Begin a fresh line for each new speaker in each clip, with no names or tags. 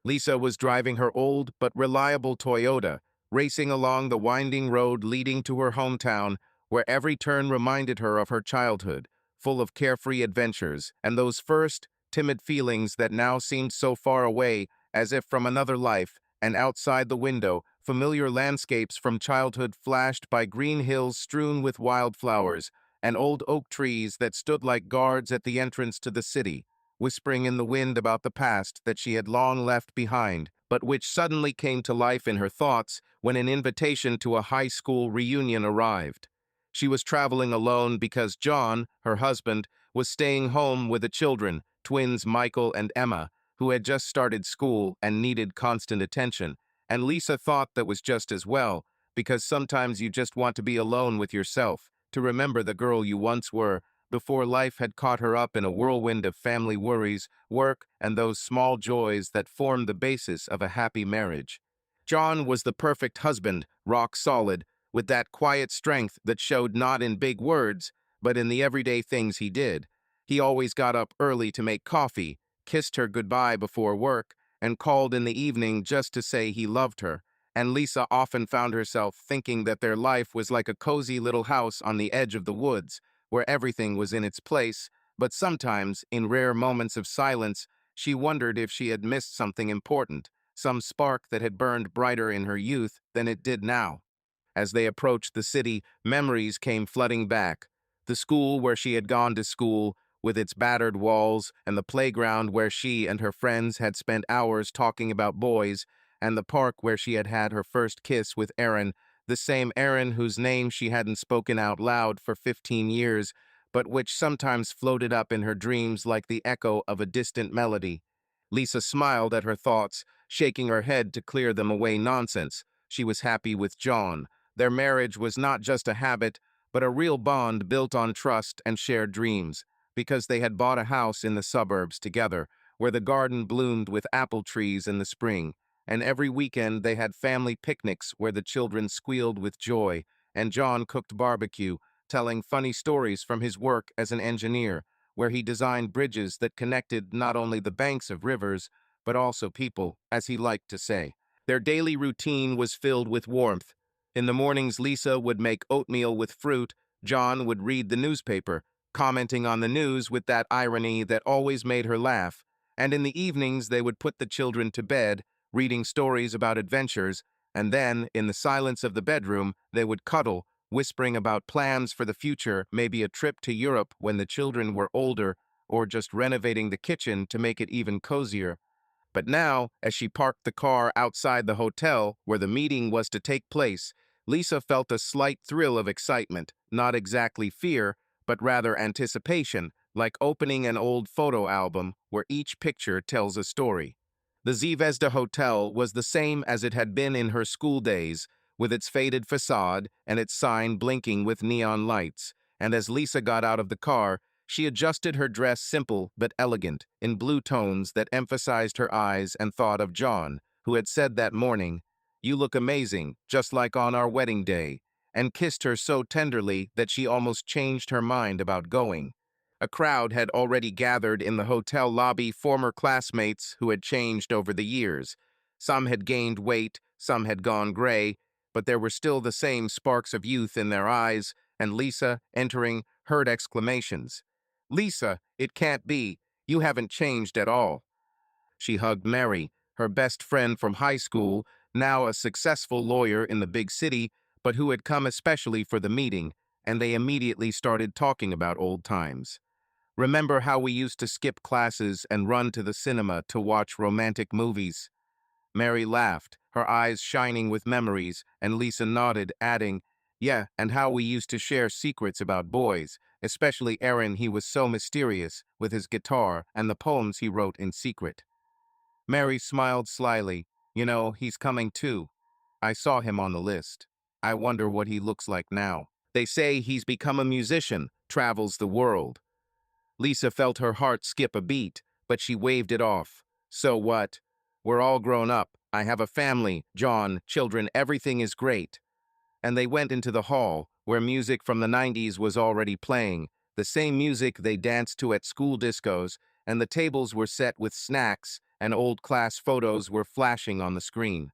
Lisa was driving her old but reliable Toyota, racing along the winding road leading to her hometown, where every turn reminded her of her childhood, full of carefree adventures and those first, timid feelings that now seemed so far away, as if from another life. And outside the window, familiar landscapes from childhood flashed by green hills strewn with wildflowers, and old oak trees that stood like guards at the entrance to the city, whispering in the wind about the past that she had long left behind, but which suddenly came to life in her thoughts when an invitation to a high school reunion arrived. She was traveling alone because John, her husband, was staying home with the children, twins Michael and Emma, who had just started school and needed constant attention. And Lisa thought that was just as well, because sometimes you just want to be alone with yourself, to remember the girl you once were, before life had caught her up in a whirlwind of family worries, work, and those small joys that formed the basis of a happy marriage. John was the perfect husband, rock solid, with that quiet strength that showed not in big words, but in the everyday things he did. He always got up early to make coffee, kissed her goodbye before work, and called in the evening just to say he loved her. And Lisa often found herself thinking that their life was like a cozy little house on the edge of the woods, where everything was in its place, but sometimes, in rare moments of silence, she wondered if she had missed something important, some spark that had burned brighter in her youth than it did now. As they approached the city, memories came flooding back. The school where she had gone to school, with its battered walls, and the playground where she and her friends had spent hours talking about boys, and the park where she had had her first kiss with Aaron, the same Aaron whose name she hadn't spoken out loud for 15 years, but which sometimes floated up in her dreams like the echo of a distant melody. Lisa smiled at her thoughts, shaking her head to clear them away nonsense. She was happy with John. Their marriage was not just a habit, but a real bond built on trust and shared dreams, because they had bought a house in the suburbs together, where the garden bloomed with apple trees in the spring, and every weekend they had family picnics where the children squealed with joy, and John cooked barbecue, telling funny stories from his work as an engineer, where he designed bridges that connected not only the banks of rivers, but also people, as he liked to say. Their daily routine was filled with warmth. In the mornings, Lisa would make oatmeal with fruit, John would read the newspaper, commenting on the news with that irony that always made her laugh, and in the evenings they would put the children to bed, reading stories about adventures, and then, in the silence of the bedroom, they would cuddle, whispering about plans for the future, maybe a trip to Europe when the children were older, or just renovating the kitchen to make it even cozier. But now, as she parked the car outside the hotel where the meeting was to take place, Lisa felt a slight thrill of excitement, not exactly fear, but rather anticipation, like opening an old photo album where each picture tells a story. The Zvezda Hotel was the same as it had been in her school days, with its faded facade and its sign blinking with neon lights, and as Lisa got out of the car, she adjusted her dress simple but elegant, in blue tones that emphasized her eyes, and thought of John, who had said that morning, "You look amazing, just like on our wedding day," and kissed her so tenderly that she almost changed her mind about going. A crowd had already gathered in the hotel lobby, former classmates who had changed over the years. Some had gained weight, some had gone gray, but there were still the same sparks of youth in their eyes, and Lisa, entering, heard exclamations. "Lisa, it can't be. You haven't changed at all." She hugged Mary, her best friend from high school, now a successful lawyer in the big city, but who had come especially for the meeting, and they immediately started talking about old times. "Remember how we used to skip classes and run to the cinema to watch romantic movies?" Mary laughed, her eyes shining with memories, and Lisa nodded, adding, "Yeah, and how we used to share secrets about boys, especially Aaron. He was so mysterious, with his guitar and the poems he wrote in secret." Mary smiled slyly. "You know, he's coming too. I saw him on the list. I wonder what he looks like now. They say he's become a musician, travels the world." Lisa felt her heart skip a beat, but she waved it off. "So what? We're all grown up. I have a family, John, children, everything is great." And they went into the hall, where music from the 90s was already playing, the same music they danced to at school discos, and the tables were set with snacks, and old class photos were flashing on the screen.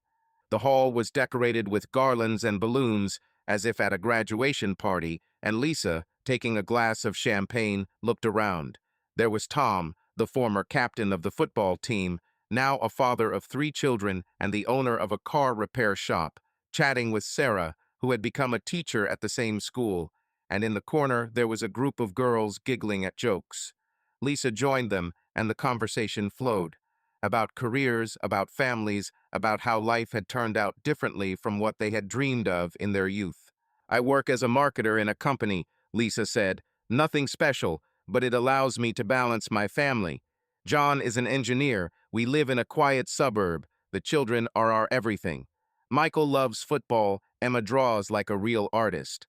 The hall was decorated with garlands and balloons, as if at a graduation party, and Lisa, taking a glass of champagne, looked around. There was Tom, the former captain of the football team, now a father of 3 children and the owner of a car repair shop, chatting with Sarah, who had become a teacher at the same school, and in the corner there was a group of girls giggling at jokes. Lisa joined them, and the conversation flowed. About careers, about families, about how life had turned out differently from what they had dreamed of in their youth. I work as a marketer in a company, Lisa said. Nothing special, but it allows me to balance my family. John is an engineer. We live in a quiet suburb. The children are our everything. Michael loves football. Emma draws like a real artist.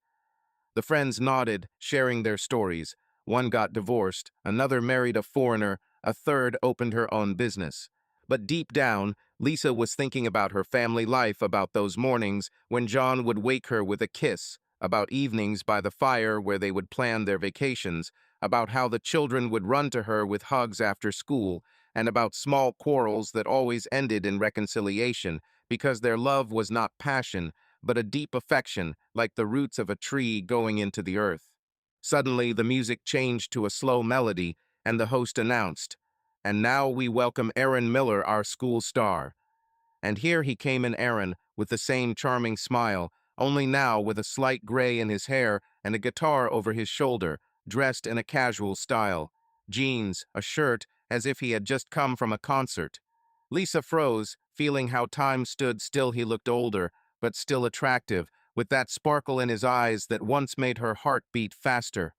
The friends nodded, sharing their stories. One got divorced, another married a foreigner, a third opened her own business. But deep down, Lisa was thinking about her family life, about those mornings when John would wake her with a kiss, about evenings by the fire where they would plan their vacations, about how the children would run to her with hugs after school, and about small quarrels that always ended in reconciliation because their love was not passion, but a deep affection, like the roots of a tree going into the earth. Suddenly, the music changed to a slow melody, and the host announced, "And now we welcome Aaron Miller, our school star." And here he came in, Aaron, with the same charming smile, only now with a slight gray in his hair and a guitar over his shoulder, dressed in a casual style. Jeans, a shirt, as if he had just come from a concert. Lisa froze, feeling how time stood still. He looked older, but still attractive, with that sparkle in his eyes that once made her heart beat faster.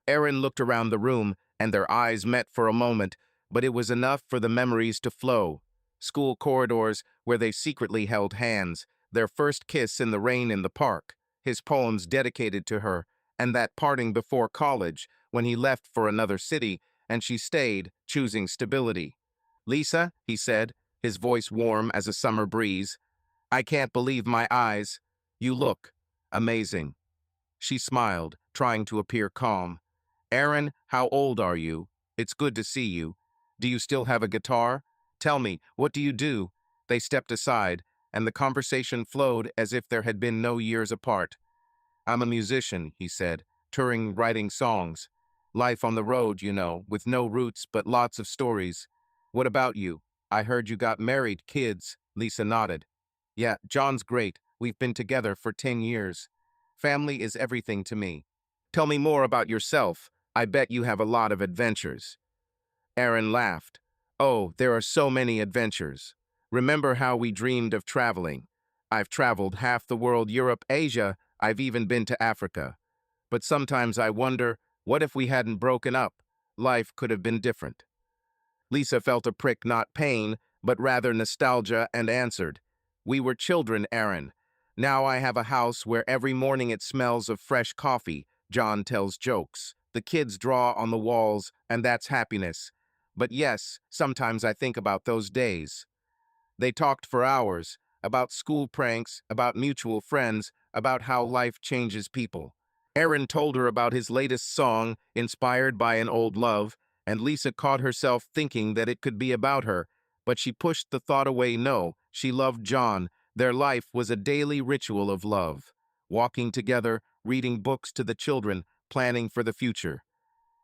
Aaron looked around the room, and their eyes met for a moment, but it was enough for the memories to flow. School corridors where they secretly held hands, their first kiss in the rain in the park, his poems dedicated to her, and that parting before college when he left for another city and she stayed, choosing stability. "Lisa," he said, his voice warm as a summer breeze, "I can't believe my eyes. You look amazing." She smiled, trying to appear calm. "Aaron, how old are you? It's good to see you. Do you still have a guitar? Tell me, what do you do?" They stepped aside, and the conversation flowed as if there had been no years apart. "I'm a musician," he said, "touring, writing songs. Life on the road, you know, with no roots but lots of stories. What about you? I heard you got married, kids." Lisa nodded. "Yeah, John's great. We've been together for 10 years. Family is everything to me." "Tell me more about yourself. I bet you have a lot of adventures." Aaron laughed. "Oh, there are so many adventures. Remember how we dreamed of traveling? I've traveled half the world, Europe, Asia. I've even been to Africa. But sometimes I wonder, what if we hadn't broken up? Life could have been different." Lisa felt a prick, not pain, but rather nostalgia, and answered, "We were children, Aaron. Now I have a house where every morning it smells of fresh coffee. John tells jokes. The kids draw on the walls, and that's happiness. But yes, sometimes I think about those days." They talked for hours, about school pranks, about mutual friends, about how life changes people. Aaron told her about his latest song, inspired by an old love, and Lisa caught herself thinking that it could be about her, but she pushed the thought away. No, she loved John. Their life was a daily ritual of love. Walking together, reading books to the children, planning for the future.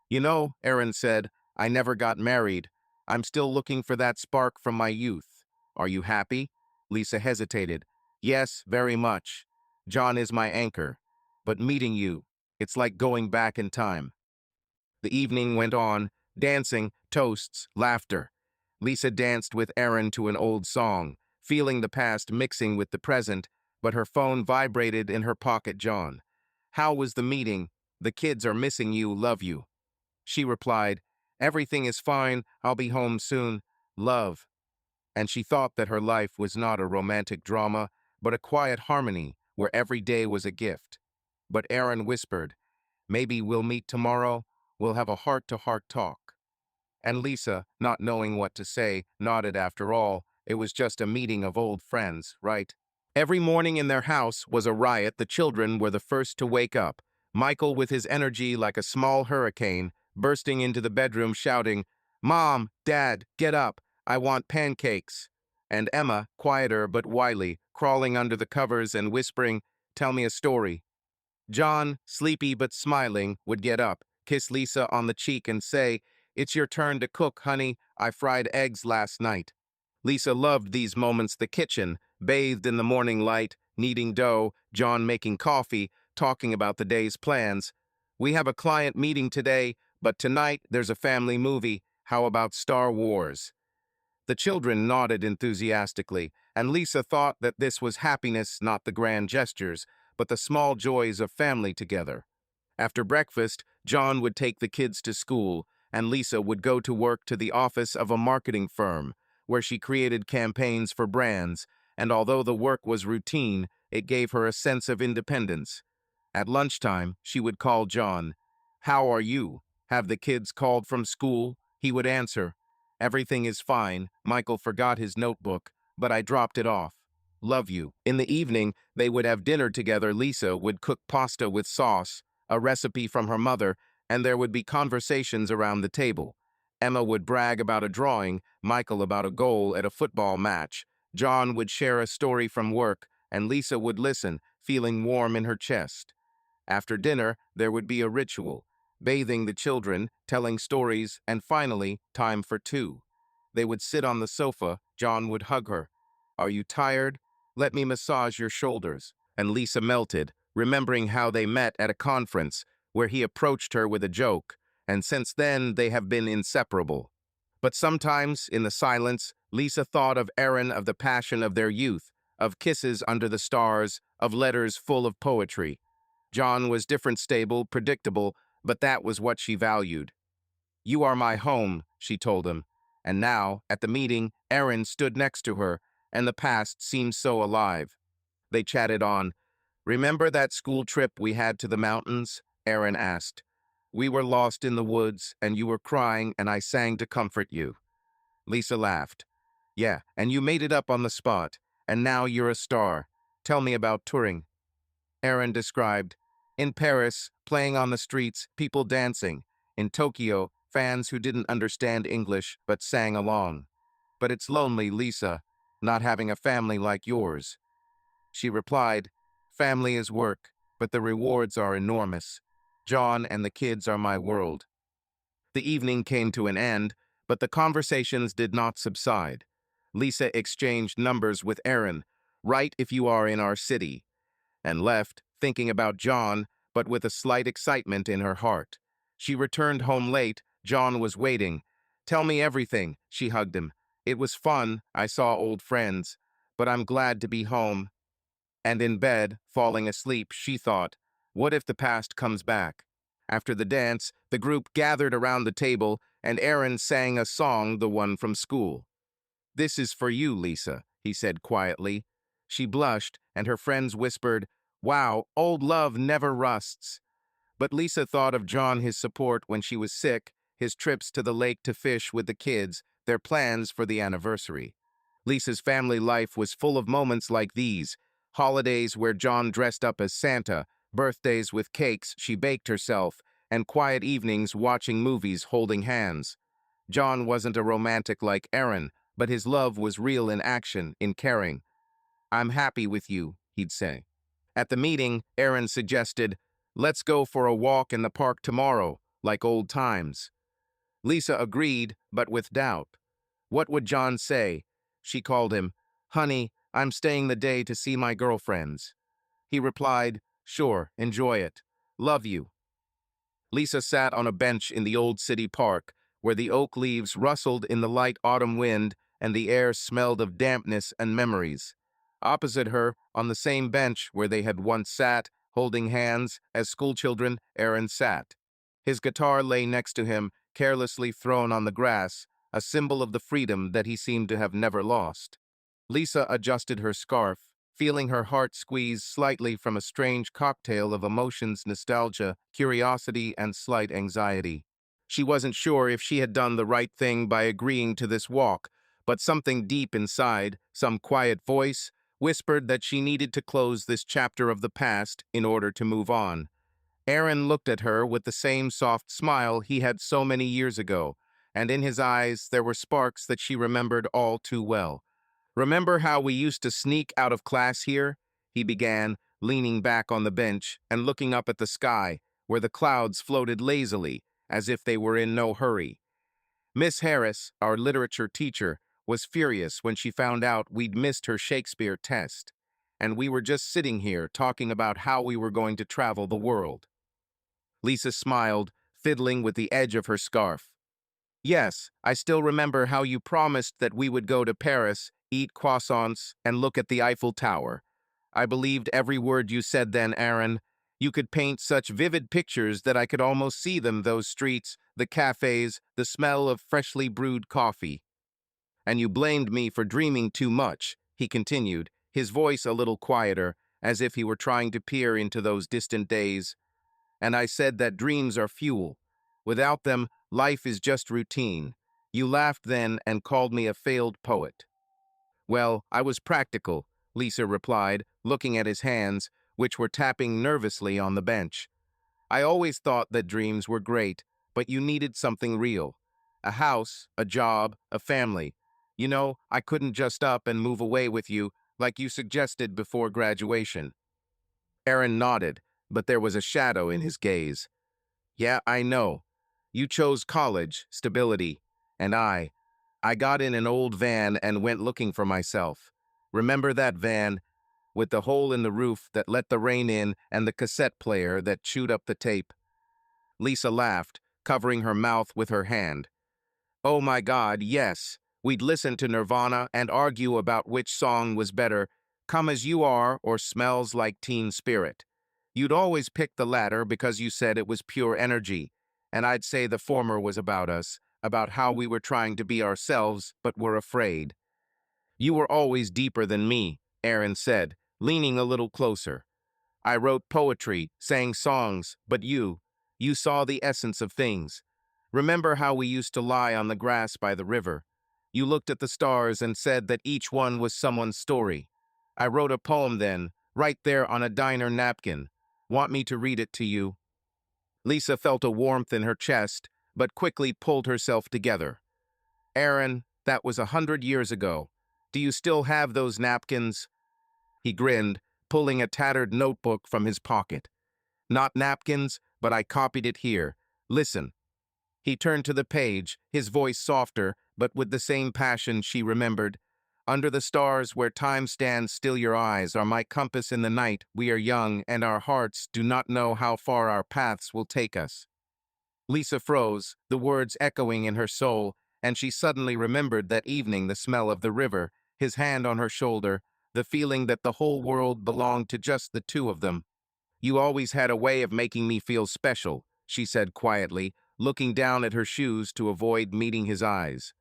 "You know," Aaron said, "I never got married. I'm still looking for that spark from my youth." "Are you happy?" Lisa hesitated. "Yes, very much. John is my anchor. But meeting you, it's like going back in time." The evening went on, dancing, toasts, laughter. Lisa danced with Aaron to an old song, feeling the past mixing with the present, but her phone vibrated in her pocket. "John, how was the meeting? The kids are missing you, love you." She replied, "Everything is fine, I'll be home soon. Love." And she thought that her life was not a romantic drama, but a quiet harmony where every day was a gift. But Aaron whispered, "Maybe we'll meet tomorrow. We'll have a heart-to-heart talk." And Lisa, not knowing what to say, nodded. After all, it was just a meeting of old friends, right? Every morning in their house was a riot. The children were the first to wake up. Michael, with his energy like a small hurricane, bursting into the bedroom shouting, "Mom, Dad, get up. I want pancakes." And Emma, quieter but wily, crawling under the covers and whispering, "Tell me a story." John, sleepy but smiling, would get up, kiss Lisa on the cheek and say, "It's your turn to cook, honey. I fried eggs last night." Lisa loved these moments. The kitchen, bathed in the morning light, kneading dough, John making coffee, talking about the day's plans. "We have a client meeting today, but tonight there's a family movie. How about Star Wars?" The children nodded enthusiastically, and Lisa thought that this was happiness, not the grand gestures, but the small joys of family together. After breakfast, John would take the kids to school, and Lisa would go to work to the office of a marketing firm, where she created campaigns for brands, and although the work was routine, it gave her a sense of independence. At lunchtime, she would call John. "How are you? Have the kids called from school?" He would answer, "Everything is fine. Michael forgot his notebook, but I dropped it off. Love you." In the evening, they would have dinner together. Lisa would cook pasta with sauce, a recipe from her mother, and there would be conversations around the table. Emma would brag about a drawing, Michael about a goal at a football match. John would share a story from work, and Lisa would listen, feeling warm in her chest. After dinner, there would be a ritual, bathing the children, telling stories, and finally, time for two. They would sit on the sofa. John would hug her. "Are you tired? Let me massage your shoulders." And Lisa melted, remembering how they met at a conference where he approached her with a joke, and since then they have been inseparable. But sometimes, in the silence, Lisa thought of Aaron, of the passion of their youth, of kisses under the stars, of letters full of poetry. John was different, stable, predictable, but that was what she valued. "You are my home," she told him. And now, at the meeting, Aaron stood next to her, and the past seemed so alive. They chatted on. "Remember that school trip we had to the mountains?" Aaron asked. "We were lost in the woods, and you were crying, and I sang to comfort you." Lisa laughed. "Yeah, and you made it up on the spot, and now you're a star. Tell me about touring." Aaron described, "In Paris, playing on the streets, people dancing. In Tokyo, fans who didn't understand English but sang along. But it's lonely, Lisa, not having a family like yours." She replied, "Family is work, but the rewards are enormous. John and the kids are my world." The evening came to an end, but the conversations did not subside. Lisa exchanged numbers with Aaron. "Write if you are in our city," and left, thinking about John, but with a slight excitement in her heart. She returned home late. John was waiting. "Tell me everything," she hugged him. "It was fun. I saw old friends. But I'm glad to be home." And in bed, falling asleep, she thought, what if the past comes back? After the dance, the group gathered around the table, and Aaron sang a song, the one from school. "This is for you, Lisa," he said quietly. She blushed, and her friends whispered, "Wow, old love never rusts." But Lisa thought of John, his support when she was sick, his trips to the lake to fish with the kids, their plans for the anniversary. Lisa's family life was full of moments like these, holidays where John dressed up as Santa, birthdays with cakes she baked herself, and quiet evenings watching movies holding hands. John wasn't a romantic like Aaron, but his love was real in action, in caring. "I'm happy with you," he'd say. At the meeting, Aaron suggested, "Let's go for a walk in the park tomorrow, like old times." Lisa agreed, but with doubt. What would John say? She called him, "Honey, I'm staying the day to see my girlfriends." He replied, "Sure, enjoy it. Love you." Lisa sat on a bench in the old city park, where the oak leaves rustled in the light autumn wind and the air smelled of dampness and memories. Opposite her, on the same bench where they had once sat, holding hands, as schoolchildren, Aaron sat. His guitar lay next to him, carelessly thrown on the grass, a symbol of the freedom that he seemed to have never lost. Lisa adjusted her scarf, feeling her heart squeeze slightly from a strange cocktail of emotions, nostalgia, curiosity, and slight anxiety. She wasn't sure if she had done the right thing by agreeing to this walk, but something deep inside, some quiet voice, whispered that she needed to close this chapter of the past in order to move on. Aaron looked at her with the same soft smile he had so many years ago, and in his eyes there were sparks that she remembered all too well. "Remember how we used to sneak out of class here?" he began, leaning back on the bench and looking up at the sky, where the clouds floated lazily, as if they were in no hurry. Miss Harris, our literature teacher, was furious when she found out we'd missed her Shakespeare test, and we were just sitting here talking about how we were going to travel the world. Lisa smiled, fiddling with the edge of her scarf. "Yes, I still remember how you promised that we would go to Paris, eat croissants, and look at the Eiffel Tower. I believed every word you said then, Aaron. You could paint such vivid pictures that I could almost see them, those streets, the cafes, the smell of freshly brewed coffee. And you blamed me for dreaming too much," he continued, his voice a little quieter, as if he were trying to peer into those distant days. "And I said that dreams are fuel. Without them, life is just routine. You laughed then and called me a failed poet." "Well, I was practical," Lisa replied, looking at his hands, which were tapping nervously on the bench. "I always thought that dreams were great, but you needed something real. A house, a job, a family. You know, I couldn't just up and move away with you like you suggested before graduation." Aaron nodded, but there was a shadow in his gaze. "Yeah, I know. You chose college, stability, and I got in an old van and went looking for myself. Remember that van, with the hole in the roof that let the rain in and the cassette player that chewed up the tape?" Lisa laughed, covering her mouth with her hand. "Oh my God, yes. We'd listen to Nirvana and argue about which song was better, Come As You Are or Smells Like Teen Spirit. You'd always pick the latter because you said it was pure energy, and I'd say the former was about us, about how we were trying to be ourselves but were afraid." "You were always deeper than me," Aaron said, leaning a little closer. "I wrote poetry, sang songs, but you saw the essence of things. Remember how we used to lie on the grass by the river? You looked at the stars and said that each one was someone's story. I wrote a poem then, right there on a diner napkin. Want me to read it to you?" Lisa felt a warmth in her chest, but quickly pulled herself together. "Aaron, that was 100 years ago. Do you still have those napkins?" He grinned, pulling a tattered notebook from his pocket. "Not napkins, but I copied it here. Listen." He turned to the page, his voice softer, but with the same passion she remembered. "Under the stars where time stands still, your eyes are my compass in the night. We are young, and our hearts do not know how far our paths will take us." Lisa froze, the words echoing in her soul, and she suddenly remembered that evening, the smell of the river, his hand on her shoulder, the feeling that the whole world belonged to just the two of them. "You always had a way of making me feel special," she said quietly, looking down at her shoes to avoid meeting his eyes.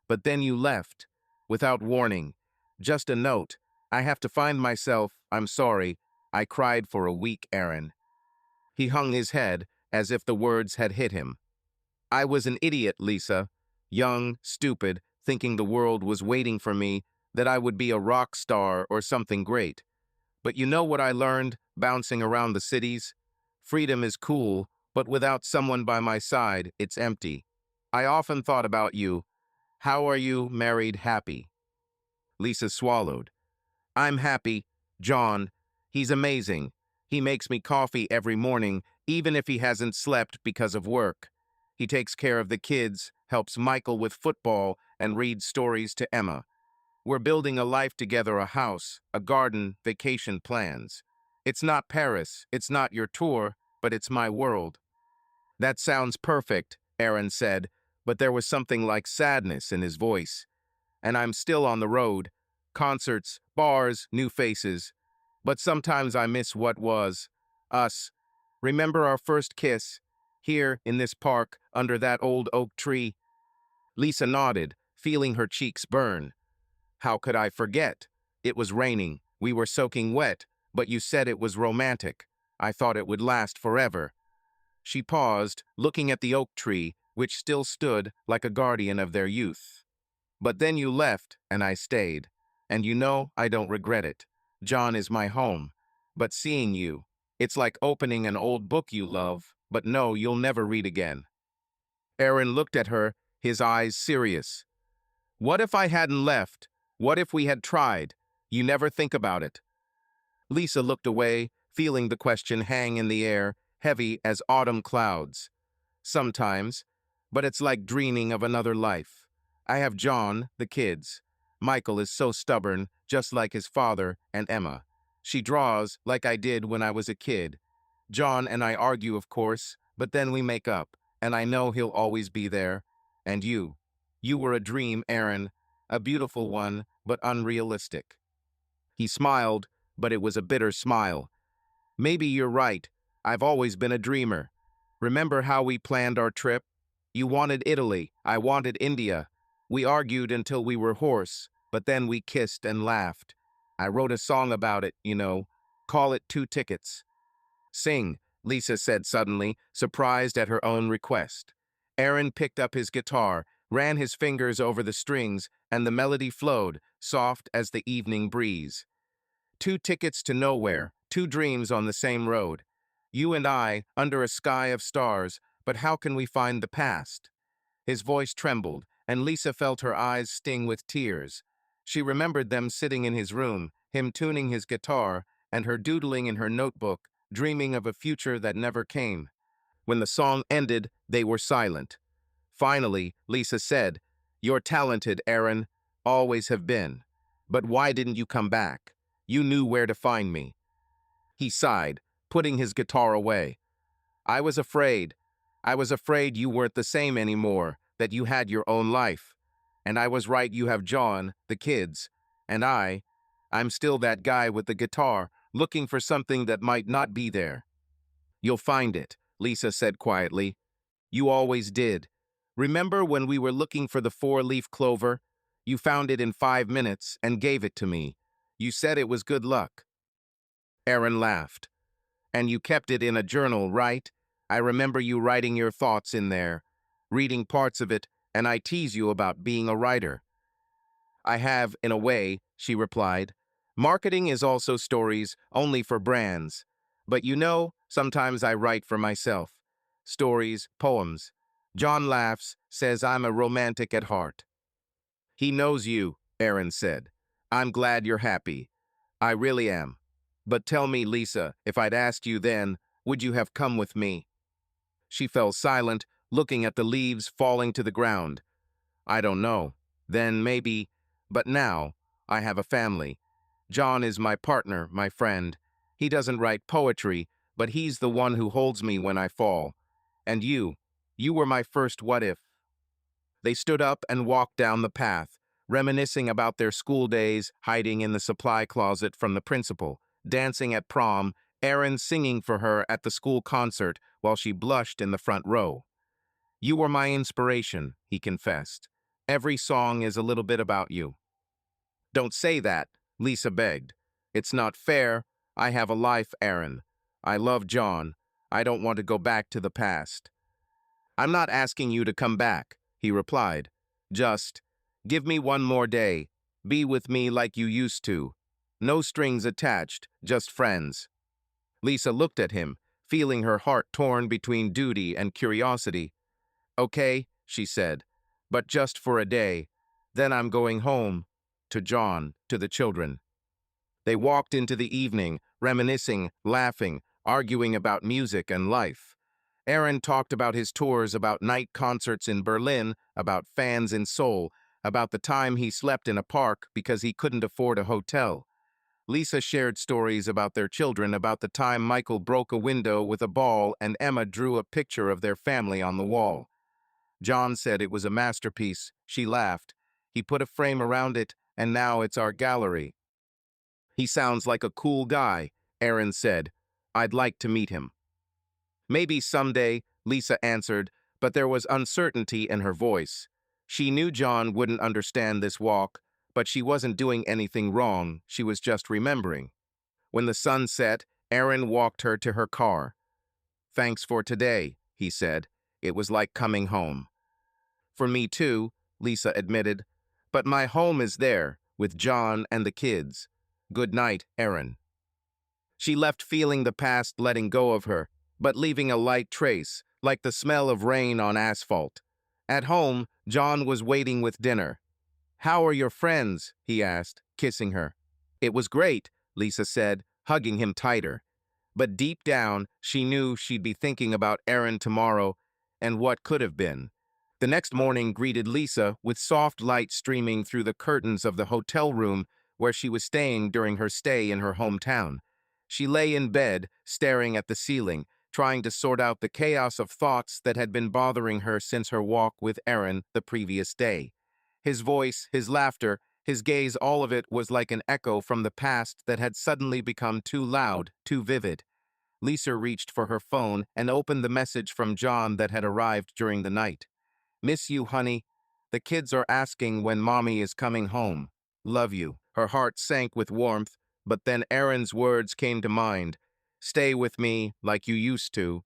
"But then you left, without warning. Just a note. I have to find myself. I'm sorry. I cried for a week, Aaron." He hung his head, as if the words had hit him. "I was an idiot, Lisa. Young, stupid, thinking the world was waiting for me, that I would be a rock star or something great. But you know what I learned, bouncing around the cities? Freedom is cool, but without someone by my side, it's empty. I often thought about you. How are you, married, happy?" Lisa swallowed. "I'm happy. John. He's amazing. He makes me coffee every morning, even if he hasn't slept because of work. He takes care of the kids, helps Michael with football, and reads stories to Emma. We're building a life together, a house, a garden, vacation plans. It's not Paris, it's not your tour, but it's my world." "That sounds perfect," Aaron said, but there was something like sadness in his voice. "And I'm still on the road. Concerts, bars, new faces. But sometimes I miss what was. Us. Remember our first kiss? Here, in this park, under that old oak tree?" Lisa nodded, feeling her cheeks burn. "How could I forget? It was raining. We were soaking wet, but you said it was romantic. I thought it would last forever." She paused, looking at the oak tree, which still stood like a guardian of their youth. "But then you left, and I stayed. And you know, I don't regret it. John is my home. But seeing you, it's like opening an old book you love, but no, you'll never read again." Aaron looked at her, his eyes serious. What if I hadn't left? What if we had tried? You never think about it. Lisa looked away, feeling the question hang in the air, heavy as autumn clouds. Sometimes, but it's like dreaming of another life. I have John, the kids. Michael is so stubborn, just like his father, and Emma. She draws like I did when I was a kid. John and I argue, of course, but then we make up, and I know he'll always be there. And you. You were a dream, Aaron. A beautiful one, but unrealistic. He smiled, but it was a bitter smile. Maybe you're right. I've always been a dreamer. Remember how we planned our trip? You wanted Italy, I wanted India. We argued until we were hoarse, but then we kissed and laughed. I wrote a song about it, you know. Call it 2 Tickets. Sing, Lisa said suddenly, surprised at her own request. Aaron picked up his guitar, ran his fingers over the strings, and the melody flowed, soft as the evening breeze. 2 tickets to nowhere, 2 dreams on the same road. You and I, under a sky of stars, but how can we find the past? His voice trembled, and Lisa felt her eyes sting with tears. She remembered them sitting in his room, him tuning his guitar, and her doodling in her notebook, dreaming of a future that never came. When the song ended, they were silent. Finally, Lisa said, "You're talented, Aaron. Always have been. But why didn't you come back? You knew where to find me." He sighed, putting his guitar away. "I was afraid. I was afraid you weren't the same anymore, that you had your own life. And I was right, you have John, the kids. And I'm still that guy with the guitar, looking for something that might not be there." "You'll find it," Lisa said quietly. "You always did. Remember when we were looking for the 4-leaf clover? You found it in 5 minutes and gave it to me. You said it was good luck." Aaron laughed. "And you kept it in a journal, right? I remember you writing your thoughts in there, reading parts of it, and I tease you about being a writer." "I have, in a way," she replied. "Marketing is also stories, only for brands. But you know, sometimes I write for myself. Stories, poems." John laughs, says I'm a romantic at heart. "He knows you," Aaron said. "I'm glad you're happy. I really am. But tell me, Lisa, if I'd asked you then, would you have come with me?" She fell silent, looking at the leaves falling to the ground. "I don't know. Then maybe. But now, I have a family. John is my partner, my friend. He doesn't write poetry, but he's the one who holds me when I fall. And you were my first what if." They stood up and walked down the path, reminiscing about their school days, hiding in the supply closet from the principal, dancing at prom, Aaron singing for her at the school concert while she blushed in the front row. "You were my inspiration," he confessed. "Every song is a little bit about you." "Don't say that," Lisa begged. "It's not fair. I have a life, Aaron. I love John. I don't want to go back to the past." "I'm not asking you to come back," he replied. "Just give me one more day. Be with me like you used to. No strings attached, just friends." Lisa looked at him, feeling her heart torn between duty and curiosity. "Okay," she said, "but just for a day. Then I'm going home. To John, to the children." They walked into the evening, reminiscing, laughing, arguing about music and life. Aaron talked about his tours, about night concerts in Berlin, about fans in Seoul, about the time he slept in a park because he couldn't afford a hotel. Lisa shared stories about their children, about the time Michael broke a window with a ball and Emma drew a picture of their family on the wall. John said it was a masterpiece. She laughed. "He put a frame around it, and now it's our gallery." "He sounds like a cool guy," Aaron said. "I'd like to meet him." "Maybe someday," Lisa answered, but there was uncertainty in her voice. She knew John wouldn't understand this walk, but she wasn't doing anything wrong, she was just remembering. When the sun set, Aaron walked her to her car. "Thanks for today," he said. "It was like coming home." "For me too," Lisa admitted. "But my home is there, with John and the kids. Good night, Aaron." She left feeling the past letting go of her, but leaving a light trace, like the smell of rain on asphalt. At home, John was waiting with dinner. "How are your friends?" he asked, kissing her. "It was great," Lisa said, hugging him tighter. But deep down, she knew she'd be thinking about Aaron tomorrow and what could have been. The next morning greeted Lisa with soft light streaming through the curtains of the hotel room where she was staying during her stay in her hometown. She lay in bed, staring at the ceiling, trying to sort out the chaos of thoughts that had been bothering her since her walk with Aaron the previous day. His voice, his laughter, his gaze, all of it was like an echo from the past that had suddenly become too loud, too vivid. Lisa reached for her phone and opened the message from John that had arrived during the night. "Miss you, honey. The kids are asking when mommy is coming home. Love you." Her heart sank with warmth, but then Aaron's words came to mind. "Stay with me like you used to."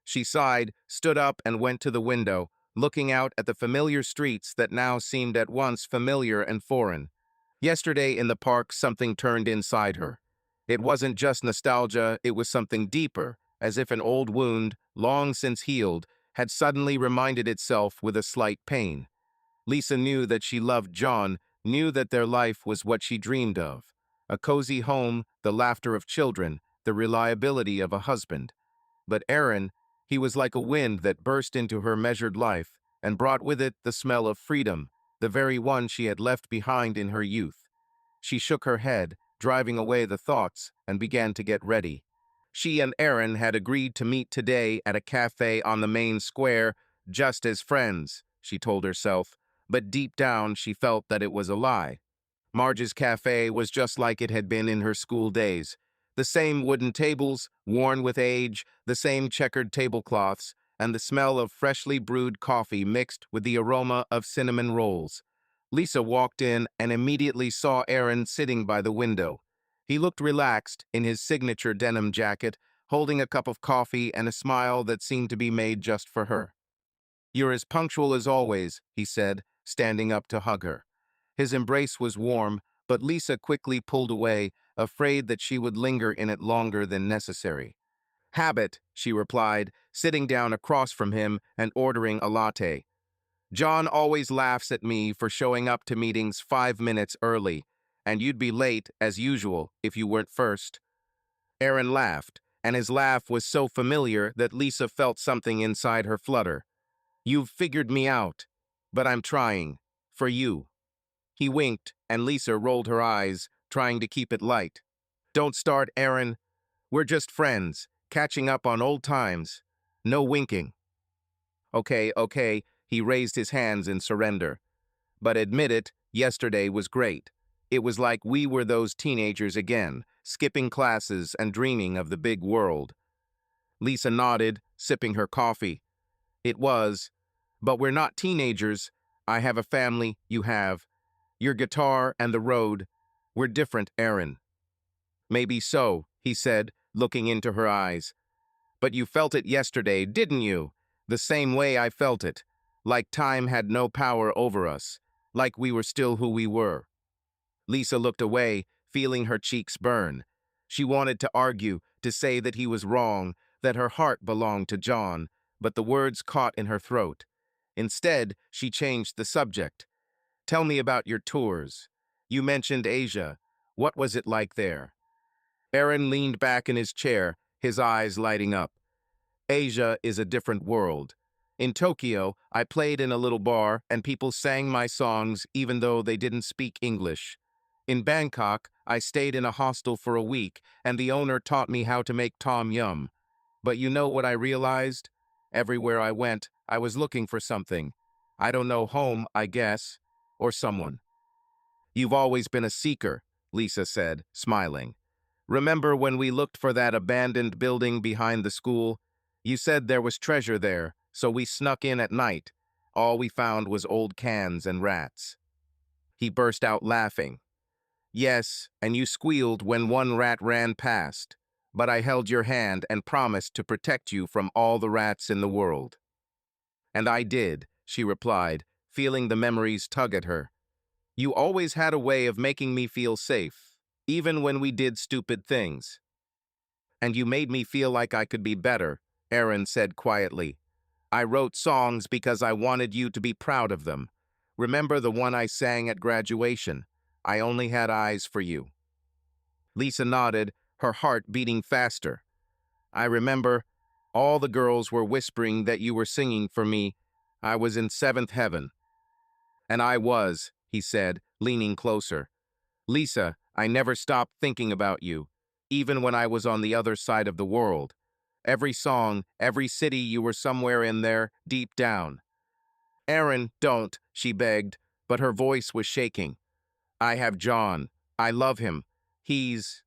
She sighed, stood up, and went to the window, looking out at the familiar streets that now seemed at once familiar and foreign. Yesterday in the park, something turned inside her. It wasn't just nostalgia, it was something deeper, as if an old wound, long since healed, had suddenly reminded itself with a slight pain. Lisa knew that she loved John, knew that their life was what she dreamed of. A cozy home, the laughter of children, the reliability of a husband. But Aaron, he was like a wind that burst into her measured life and brought with it the smell of freedom, the very one she had left behind in her youth. She shook her head, driving away the thoughts, and began to get ready. She and Aaron had agreed to meet today at a café on the main square, just as friends, she told herself, but deep down she felt that it was a lie. Marge's cafe was just like it had been in her school days. The same wooden tables, worn with age, the same checkered tablecloths, and the smell of freshly brewed coffee mixed with the aroma of cinnamon rolls. Lisa walked in and immediately saw Aaron sitting by the window. He looked relaxed in his signature denim jacket, holding a cup of coffee and a smile that seemed to be made just for her. "You're as punctual as always," he said, standing up to hug her. His embrace was warm, but Lisa quickly pulled away, afraid that she would linger in it longer than necessary. "Habit," she replied, sitting down across from him and ordering a latte. "John always laughs at me for showing up to meetings 5 minutes early, and you'd be late, as usual, if you weren't first." Aaron laughed, and his laugh was so familiar that Lisa felt something inside her flutter. "You've figured me out, but I'm trying. For you." He winked, and Lisa rolled her eyes, trying to keep it light. "Don't start, Aaron. We're just friends, catching up on old times. No winking." "Okay, okay," he raised his hands in surrender. "But admit it, yesterday was great. It was like we were those teenagers again, skipping classes and dreaming of the big world." Lisa nodded, sipping her coffee. "It was. But we're not teenagers. I have a family, you have. Your guitar and the road. We're different, Aaron." "Maybe so," he said, looking into her eyes. "But you felt it yesterday, didn't you? The same way I felt it. Like time had no power over us. Like we were still who we were." Lisa looked away, feeling her cheeks burn. She wanted to argue, to say that he was wrong, that her heart belonged to John, but the words caught in her throat. Instead, she changed the subject. "Tell me about your tours. You mentioned Asia. What was it like there?" Aaron leaned back in his chair, his eyes lighting up. "Asia is a different world. In Tokyo, I played in a little bar and people sang my songs even though they didn't speak English. In Bangkok, I stayed in a hostel for a week and the owner taught me how to make tom yum. But you know what I realized? Everywhere I went, I was looking for something. I don't know, home, I guess, or someone." "You've always been a seeker," Lisa said, smiling. "Remember when we looked for that abandoned building behind the school? You said there was treasure there, so we snuck in at night. All we found was old cans and rats." He burst out laughing. "Yes, and you squealed when one rat ran past. But I held your hand and promised to protect you from all the rats in the world." "And I did," she replied, feeling the memories tug at her. "You always had a way of making me feel safe, even when we did stupid things." "And you made me feel like I could be better," Aaron said quietly. I wrote songs because I wanted you to be proud of them. Remember the one I sang at graduation? I only had eyes for you. Lisa nodded, her heart beating faster. I remember all the girls were whispering that you were singing for me. I was in seventh heaven. And I was, he said, leaning closer. Lisa, I never stopped thinking about you, even when I was on the other side of the world. Every song, every city, you were somewhere in there, deep down. Aaron, don't, she begged, but her voice was shaking. I have John. I love him. He's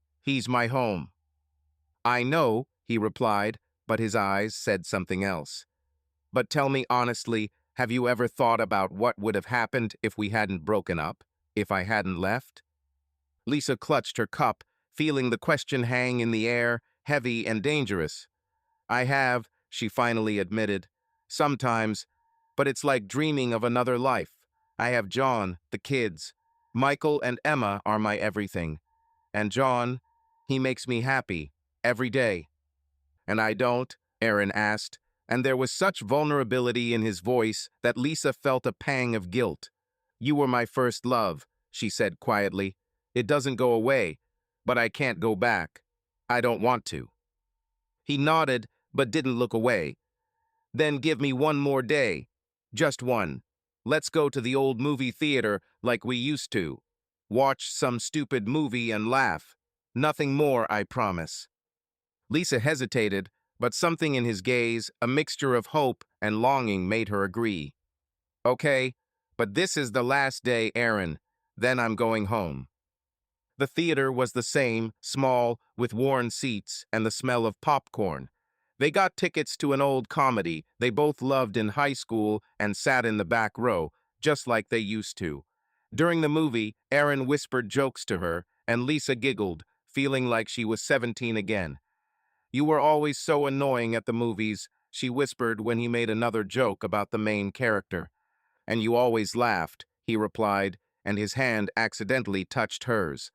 my home. I know, he replied, but his eyes said something else. But tell me honestly, have you ever thought about what would have happened if we hadn't broken up, if I hadn't left? Lisa clutched her cup, feeling the question hang in the air, heavy and dangerous. I have, she finally admitted. Sometimes, but it's like dreaming of another life. I have John, the kids. Michael and Emma are my everything. And John, he makes me happy, every day. And I don't? Aaron asked, and there was such vulnerability in his voice that Lisa felt a pang of guilt. You were my first love, she said quietly. It doesn't go away, but I can't go back. I don't want to. He nodded, but didn't look away. Then give me one more day. Just one. Let's go to the old movie theater like we used to. Watch some stupid movie and laugh. Nothing more, I promise. Lisa hesitated, but something in his gaze, a mixture of hope and longing, made her agree. Okay, but this is the last day, Aaron. Then I'm going home. The theater was the same, small, with worn seats and the smell of popcorn. They got tickets to an old comedy they both loved in high school and sat in the back row, just like they used to. During the movie, Aaron whispered jokes to her, and Lisa giggled, feeling like she was 17 again. You were always so annoying at the movies, she whispered when he made another joke about the main character. And you always laughed, he replied, and his hand accidentally touched hers.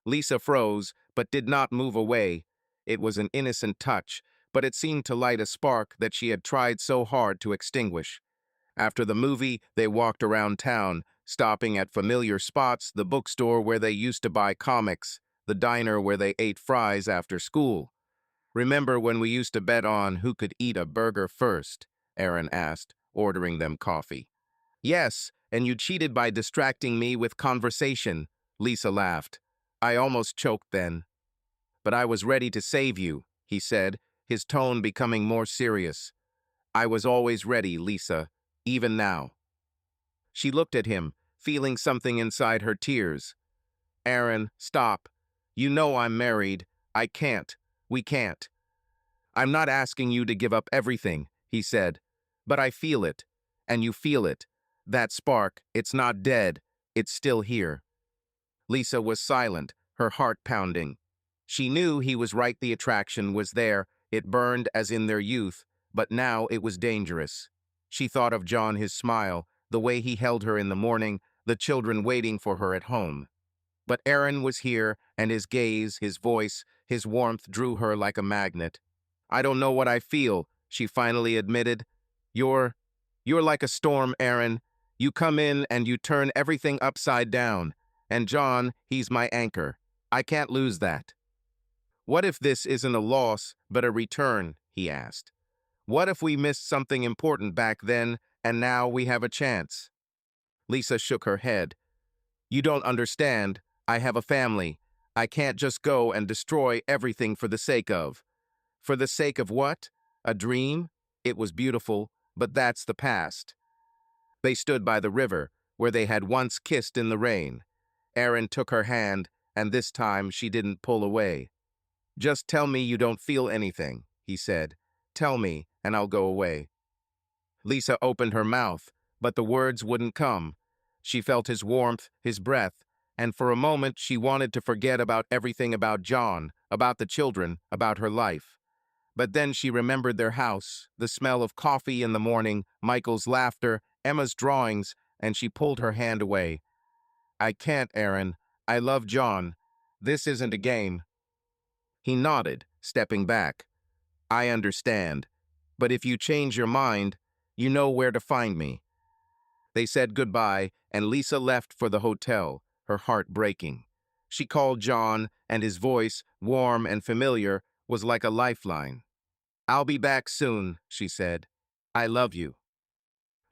Lisa froze, but did not move away. It was an innocent touch, but it seemed to light a spark that she had tried so hard to extinguish. After the movie, they walked around town, stopping at familiar spots, the bookstore where they used to buy comics, the diner where they ate fries after school. Remember when we used to bet on who could eat a burger first? Aaron asked, ordering them coffee. Yes, and you cheated by distracting me with conversation, Lisa laughed. I almost choked then. But I was ready to save you, he said, his tone becoming more serious. I was always ready, Lisa, even now. She looked at him, feeling something inside her tears. Aaron, stop. You know I'm married. I can't. We can't. I'm not asking you to give up everything, he said. But I feel it. And you feel it. That spark, it's not dead. It's still here. Lisa was silent, her heart pounding. She knew he was right, the attraction was there, it burned as in their youth, but now it was dangerous. She thought of John, his smile, the way he held her in the morning, the children waiting for her at home. But Aaron was here, and his gaze, his voice, his warmth drew her like a magnet. I don't know what I feel, she finally admitted. You're like a storm, Aaron. You come in and you turn everything upside down. And John, he's my anchor. I can't lose that. What if this isn't a loss, but a return, he asked. What if we missed something important back then, and now we have a chance? Lisa shook her head. You don't understand. I have a family. I can't just go and destroy everything for the sake of. For the sake of what? A dream? It was beautiful, but that's the past. They stood by the river, where they had once kissed in the rain. Aaron took her hand, and this time she didn't pull away. Just tell me you don't feel anything, he said. Tell me, and I'll go away. Lisa opened her mouth, but the words wouldn't come. She felt his warmth, his breath, and for a moment she wanted to forget about everything, about John, about the children, about her life. But then she remembered their house, the smell of coffee in the morning, Michael's laughter, Emma's drawings, and she pulled her hand away. I can't, Aaron. I love John. This isn't a game. He nodded, stepping back. I understand. But if you change your mind, You know where to find me." They said goodbye, and Lisa left for the hotel, her heart breaking. She called John, and his voice, warm and familiar, was like a lifeline. "I'll be back soon," she said. "I love you."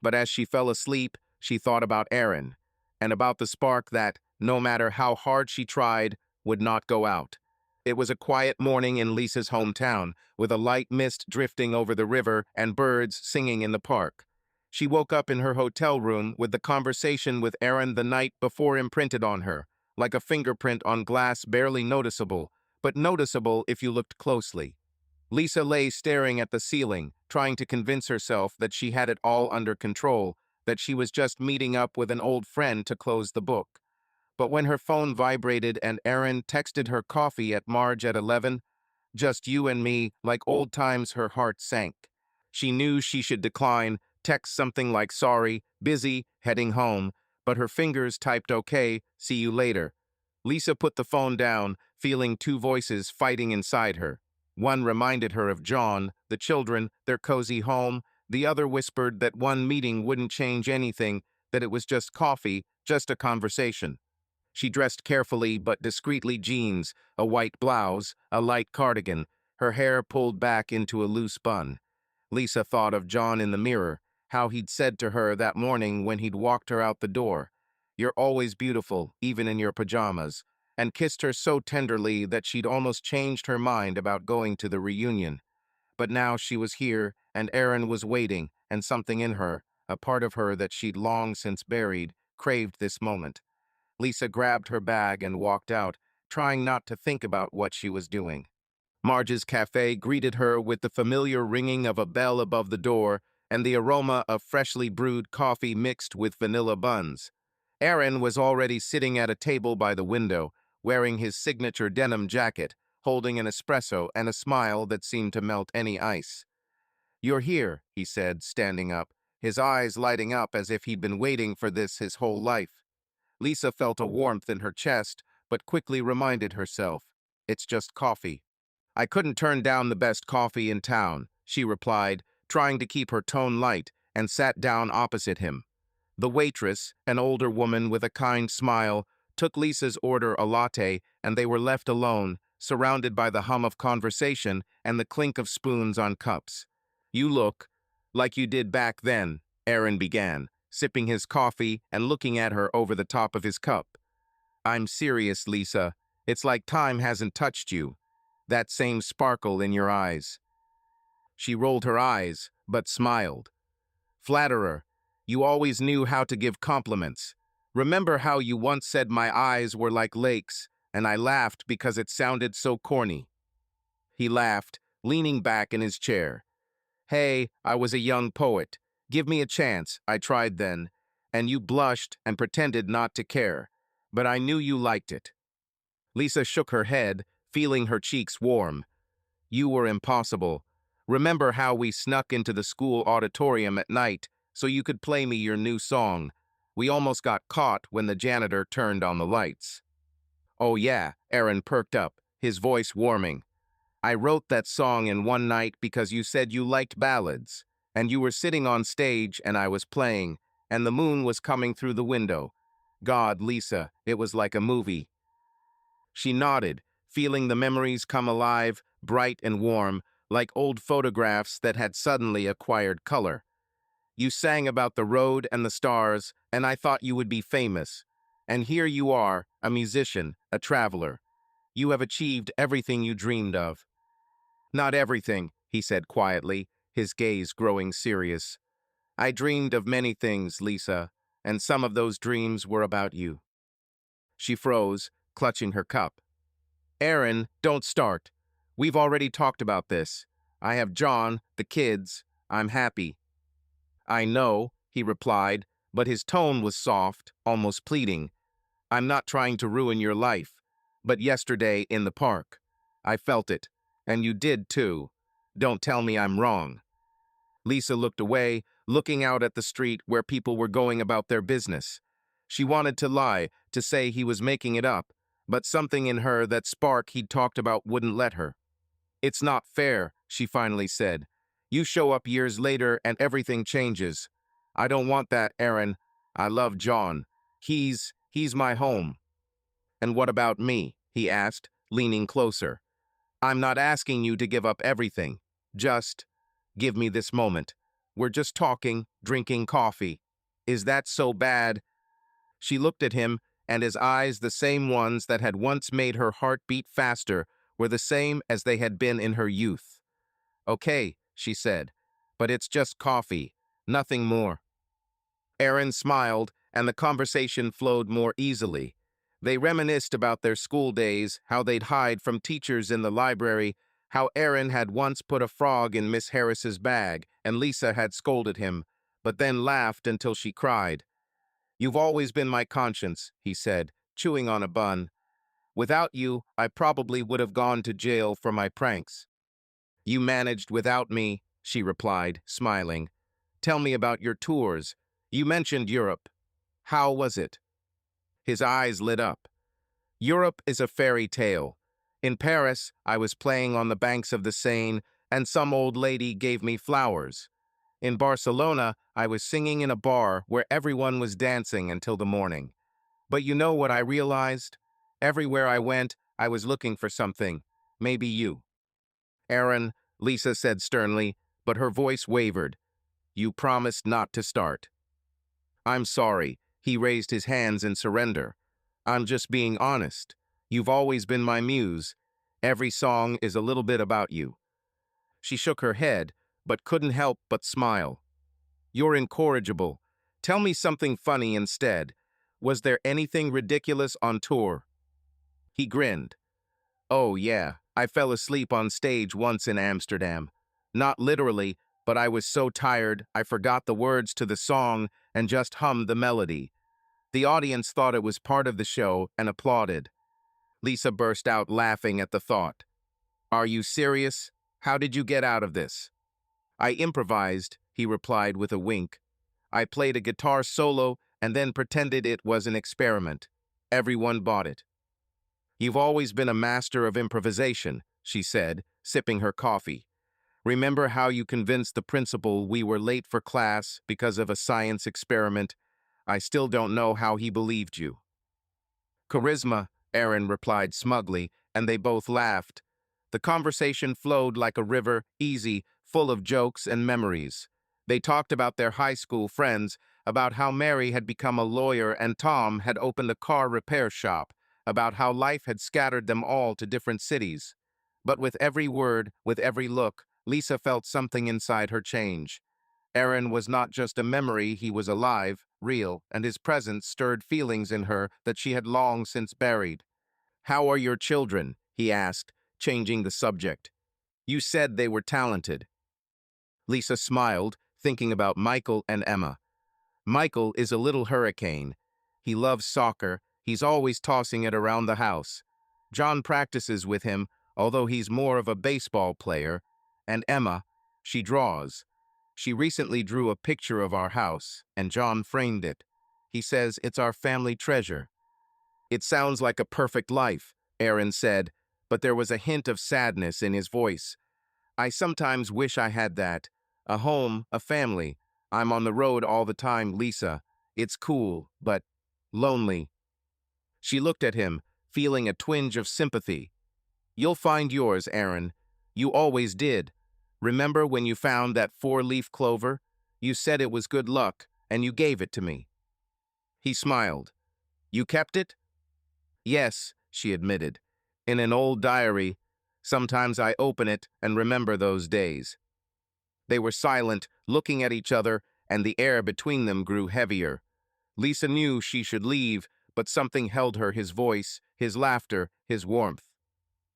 But as she fell asleep, she thought about Aaron, and about the spark that, no matter how hard she tried, would not go out. It was a quiet morning in Lisa's hometown, with a light mist drifting over the river and birds singing in the park. She woke up in her hotel room with the conversation with Aaron the night before imprinted on her, like a fingerprint on glass barely noticeable, but noticeable if you looked closely. Lisa lay staring at the ceiling, trying to convince herself that she had it all under control, that she was just meeting up with an old friend to close the book. But when her phone vibrated and Erin texted her coffee at Marge at 11, "Just you and me," like old times, her heart sank. She knew she should decline, text something like "sorry, busy, heading home," but her fingers typed "okay, see you later." Lisa put the phone down, feeling two voices fighting inside her. One reminded her of John, the children, their cozy home. The other whispered that one meeting wouldn't change anything, that it was just coffee, just a conversation. She dressed carefully but discreetly: jeans, a white blouse, a light cardigan, her hair pulled back into a loose bun. Lisa thought of John in the mirror, how he'd said to her that morning when he'd walked her out the door, "You're always beautiful, even in your pajamas," and kissed her so tenderly that she'd almost changed her mind about going to the reunion. But now she was here, and Aaron was waiting, and something in her, a part of her that she'd long since buried, craved this moment. Lisa grabbed her bag and walked out, trying not to think about what she was doing. Marge's cafe greeted her with the familiar ringing of a bell above the door and the aroma of freshly brewed coffee mixed with vanilla buns. Aaron was already sitting at a table by the window, wearing his signature denim jacket, holding an espresso and a smile that seemed to melt any ice. "You're here," he said, standing up, his eyes lighting up as if he'd been waiting for this his whole life. Lisa felt a warmth in her chest, but quickly reminded herself, "It's just coffee." "I couldn't turn down the best coffee in town," she replied, trying to keep her tone light, and sat down opposite him. The waitress, an older woman with a kind smile, took Lisa's order, a latte, and they were left alone, surrounded by the hum of conversation and the clink of spoons on cups. "You look like you did back then," Aaron began, sipping his coffee and looking at her over the top of his cup. "I'm serious, Lisa. It's like time hasn't touched you. That same sparkle in your eyes." She rolled her eyes, but smiled. "Flatterer, you always knew how to give compliments. Remember how you once said my eyes were like lakes, and I laughed because it sounded so corny." He laughed, leaning back in his chair. "Hey, I was a young poet. Give me a chance, I tried then. And you blushed and pretended not to care. But I knew you liked it." Lisa shook her head, feeling her cheeks warm. "You were impossible. Remember how we snuck into the school auditorium at night so you could play me your new song? We almost got caught when the janitor turned on the lights." "Oh yeah," Aaron perked up, his voice warming. "I wrote that song in one night because you said you liked ballads, and you were sitting on stage and I was playing, and the moon was coming through the window. God, Lisa, it was like a movie." She nodded, feeling the memories come alive, bright and warm, like old photographs that had suddenly acquired color. "You sang about the road and the stars, and I thought you would be famous. And here you are, a musician, a traveler. You have achieved everything you dreamed of." "Not everything," he said quietly, his gaze growing serious. "I dreamed of many things, Lisa, and some of those dreams were about you." She froze, clutching her cup. "Aaron, don't start. We've already talked about this. I have John, the kids. I'm happy." "I know," he replied, but his tone was soft, almost pleading. "I'm not trying to ruin your life. But yesterday in the park, I felt it, and you did too. Don't tell me I'm wrong." Lisa looked away, looking out at the street where people were going about their business. She wanted to lie, to say he was making it up, but something in her, that spark he'd talked about, wouldn't let her. "It's not fair," she finally said. You show up years later and everything changes. I don't want that, Aaron. I love John. He's my home. And what about me? He asked, leaning closer. I'm not asking you to give up everything. Just give me this moment. We're just talking, drinking coffee. Is that so bad? She looked at him, and his eyes, the same ones that had once made her heart beat faster, were the same as they had been in her youth. Okay, she said, but it's just coffee, nothing more. Aaron smiled, and the conversation flowed more easily. They reminisced about their school days, how they'd hide from teachers in the library, how Aaron had once put a frog in Miss Harris's bag, and Lisa had scolded him, but then laughed until she cried. You've always been my conscience, he said, chewing on a bun. Without you, I probably would have gone to jail for my pranks. You managed without me, she replied, smiling. Tell me about your tours. You mentioned Europe. How was it? His eyes lit up. Europe is a fairy tale. In Paris, I was playing on the banks of the Seine, and some old lady gave me flowers. In Barcelona, I was singing in a bar where everyone was dancing until the morning. But you know what I realized? Everywhere I went, I was looking for something. Maybe you. Aaron, Lisa said sternly, but her voice wavered. You promised not to start. I'm sorry. He raised his hands in surrender. I'm just being honest. You've always been my muse. Every song is a little bit about you. She shook her head, but couldn't help but smile. You're incorrigible. Tell me something funny instead. Was there anything ridiculous on tour? He grinned. Oh, yeah, I fell asleep on stage once in Amsterdam. Not literally, but I was so tired I forgot the words to the song and just hummed the melody. The audience thought it was part of the show and applauded. Lisa burst out laughing at the thought. Are you serious? How did you get out of this? I improvised, he replied with a wink. I played a guitar solo and then pretended it was an experiment. Everyone bought it. You've always been a master of improvisation, she said, sipping her coffee. Remember how you convinced the principal we were late for class because of a science experiment? I still don't know how he believed you. Charisma, Aaron replied smugly, and they both laughed. The conversation flowed like a river, easy, full of jokes and memories. They talked about their high school friends, about how Mary had become a lawyer and Tom had opened a car repair shop, about how life had scattered them all to different cities. But with every word, with every look, Lisa felt something inside her change. Aaron was not just a memory, he was alive, real, and his presence stirred feelings in her that she had long since buried. How are your children? He asked, changing the subject. You said they were talented. Lisa smiled, thinking about Michael and Emma. Michael is a little hurricane. He loves soccer. He's always tossing it around the house. John practices with him, although he's more of a baseball player. And Emma, she draws. She recently drew a picture of our house, and John framed it. He says it's our family treasure. It sounds like a perfect life, Aaron said, but there was a hint of sadness in his voice. I sometimes wish I had that. A home, a family. I'm on the road all the time, Lisa. It's cool, but lonely. She looked at him, feeling a twinge of sympathy. You'll find yours, Aaron. You always did. Remember when you found that four-leaf clover? You said it was good luck, and you gave it to me. He smiled. You kept it? Yes, she admitted. In an old diary. Sometimes I open it and remember those days. They were silent, looking at each other, and the air between them grew heavier. Lisa knew she should leave, but something held her, his voice, his laughter, his warmth.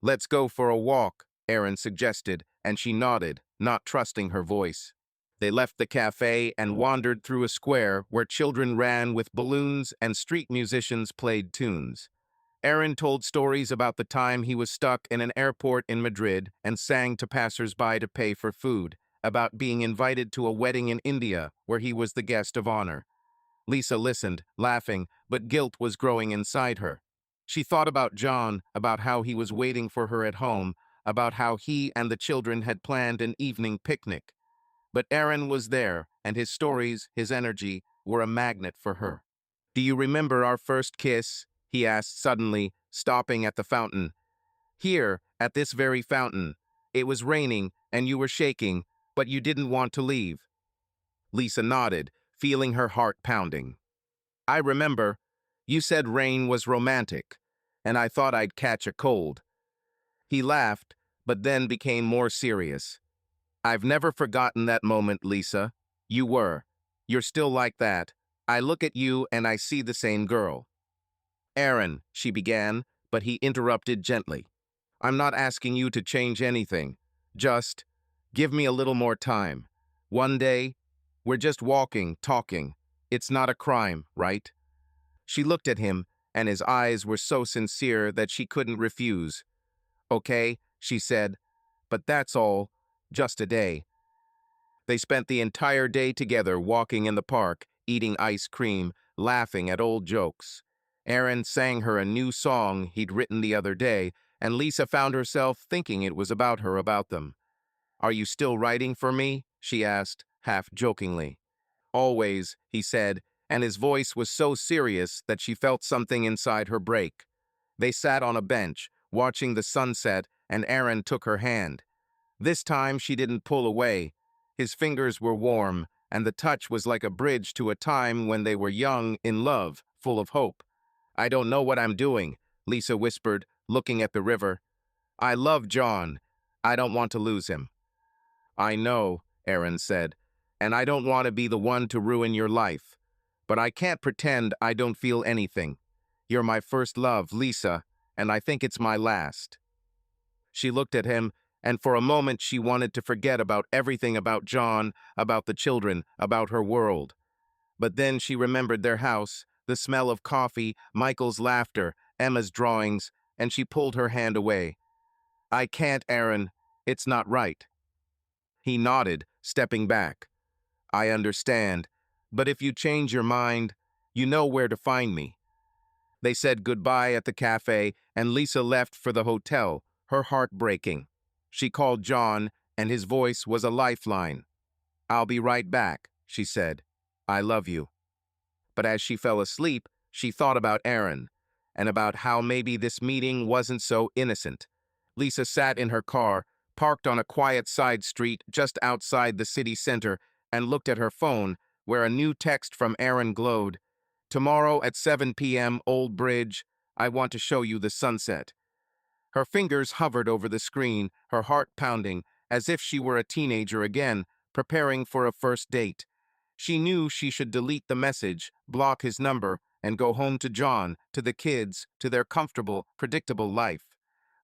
Let's go for a walk, Aaron suggested, and she nodded, not trusting her voice. They left the cafe and wandered through a square where children ran with balloons and street musicians played tunes. Aaron told stories about the time he was stuck in an airport in Madrid and sang to passers-by to pay for food, about being invited to a wedding in India where he was the guest of honor. Lisa listened, laughing, but guilt was growing inside her. She thought about John, about how he was waiting for her at home, about how he and the children had planned an evening picnic. But Aaron was there, and his stories, his energy, were a magnet for her. "Do you remember our first kiss?" he asked suddenly, stopping at the fountain. "Here, at this very fountain. It was raining, and you were shaking, but you didn't want to leave." Lisa nodded, feeling her heart pounding. "I remember. You said rain was romantic, and I thought I'd catch a cold." He laughed, but then became more serious. "I've never forgotten that moment, Lisa. You were. You're still like that. I look at you and I see the same girl." "Aaron," she began, but he interrupted gently. "I'm not asking you to change anything. Just give me a little more time. One day, we're just walking, talking. It's not a crime, right?" She looked at him, and his eyes were so sincere that she couldn't refuse. "Okay," she said, "but that's all. Just a day." They spent the entire day together walking in the park, eating ice cream, laughing at old jokes. Aaron sang her a new song he'd written the other day, and Lisa found herself thinking it was about her about them. "Are you still writing for me?" she asked, half jokingly. "Always," he said, and his voice was so serious that she felt something inside her break. They sat on a bench, watching the sunset, and Aaron took her hand. This time she didn't pull away. His fingers were warm, and the touch was like a bridge to a time when they were young, in love, full of hope. "I don't know what I'm doing," Lisa whispered, looking at the river. "I love John. I don't want to lose him." "I know," Aaron said, "and I don't want to be the one to ruin your life. But I can't pretend I don't feel anything. You're my first love, Lisa, and I think it's my last." She looked at him, and for a moment she wanted to forget about everything, about John, about the children, about her world. But then she remembered their house, the smell of coffee, Michael's laughter, Emma's drawings, and she pulled her hand away. "I can't, Aaron. It's not right." He nodded, stepping back. "I understand. But if you change your mind, you know where to find me." They said goodbye at the cafe, and Lisa left for the hotel, her heart breaking. She called John, and his voice was a lifeline. "I'll be right back," she said. "I love you." But as she fell asleep, she thought about Aaron, and about how maybe this meeting wasn't so innocent. Lisa sat in her car, parked on a quiet side street just outside the city center, and looked at her phone, where a new text from Aaron glowed. "Tomorrow at 7 p.m., Old Bridge. I want to show you the sunset." Her fingers hovered over the screen, her heart pounding, as if she were a teenager again, preparing for a first date. She knew she should delete the message, block his number, and go home to John, to the kids, to their comfortable, predictable life.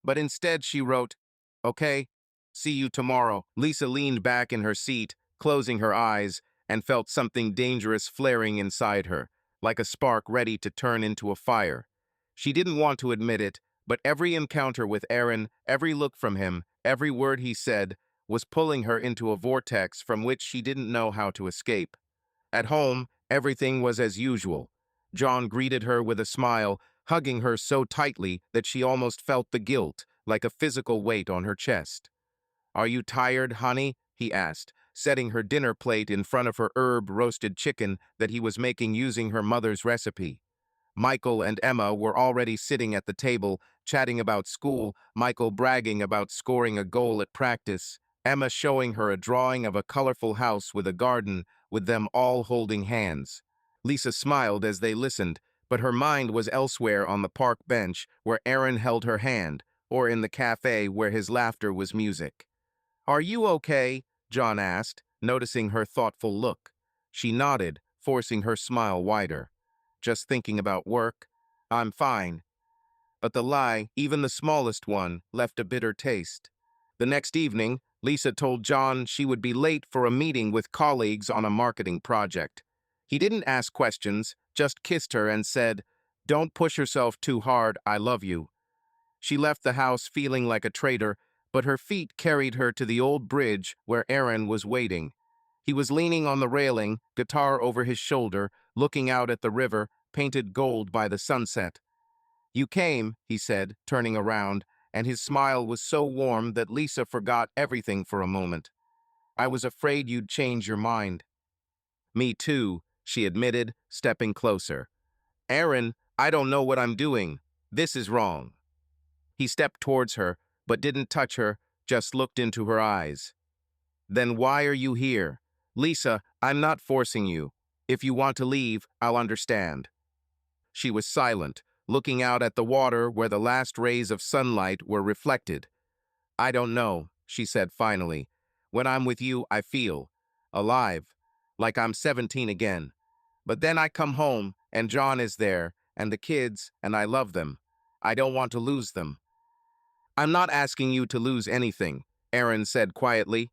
But instead she wrote, "Okay, see you tomorrow." Lisa leaned back in her seat, closing her eyes, and felt something dangerous flaring inside her, like a spark ready to turn into a fire. She didn't want to admit it, but every encounter with Aaron, every look from him, every word he said, was pulling her into a vortex from which she didn't know how to escape. At home, everything was as usual. John greeted her with a smile, hugging her so tightly that she almost felt the guilt, like a physical weight on her chest. "Are you tired, honey?" he asked, setting her dinner plate in front of her herb-roasted chicken that he was making using her mother's recipe. Michael and Emma were already sitting at the table, chatting about school, Michael bragging about scoring a goal at practice, Emma showing her a drawing of a colorful house with a garden, with them all holding hands. Lisa smiled as they listened, but her mind was elsewhere, on the park bench where Aaron held her hand, or in the cafe where his laughter was music. "Are you okay?" John asked, noticing her thoughtful look. She nodded, forcing her smile wider. "Just thinking about work. I'm fine." But the lie, even the smallest one, left a bitter taste. The next evening, Lisa told John she would be late for a meeting with colleagues on a marketing project. He didn't ask questions, just kissed her and said, "Don't push yourself too hard, I love you." She left the house feeling like a traitor, but her feet carried her to the old bridge where Aaron was waiting. He was leaning on the railing, guitar over his shoulder, looking out at the river, painted gold by the sunset. "You came," he said, turning around, and his smile was so warm that Lisa forgot everything for a moment. I was afraid you'd change your mind. Me too, she admitted, stepping closer. Aaron, I don't know what I'm doing. This is wrong. He stepped towards her, but didn't touch her, just looked into her eyes. Then why are you here? Lisa, I'm not forcing you. If you want to leave, I'll understand. She was silent, looking out at the water where the last rays of sunlight were reflected. I don't know, she said finally. When I'm with you, I feel alive, like I'm 17 again. But then I come home, and John is there, and the kids, and I love them. I don't want to lose them. I'm not asking you to lose anything, Aaron said quietly.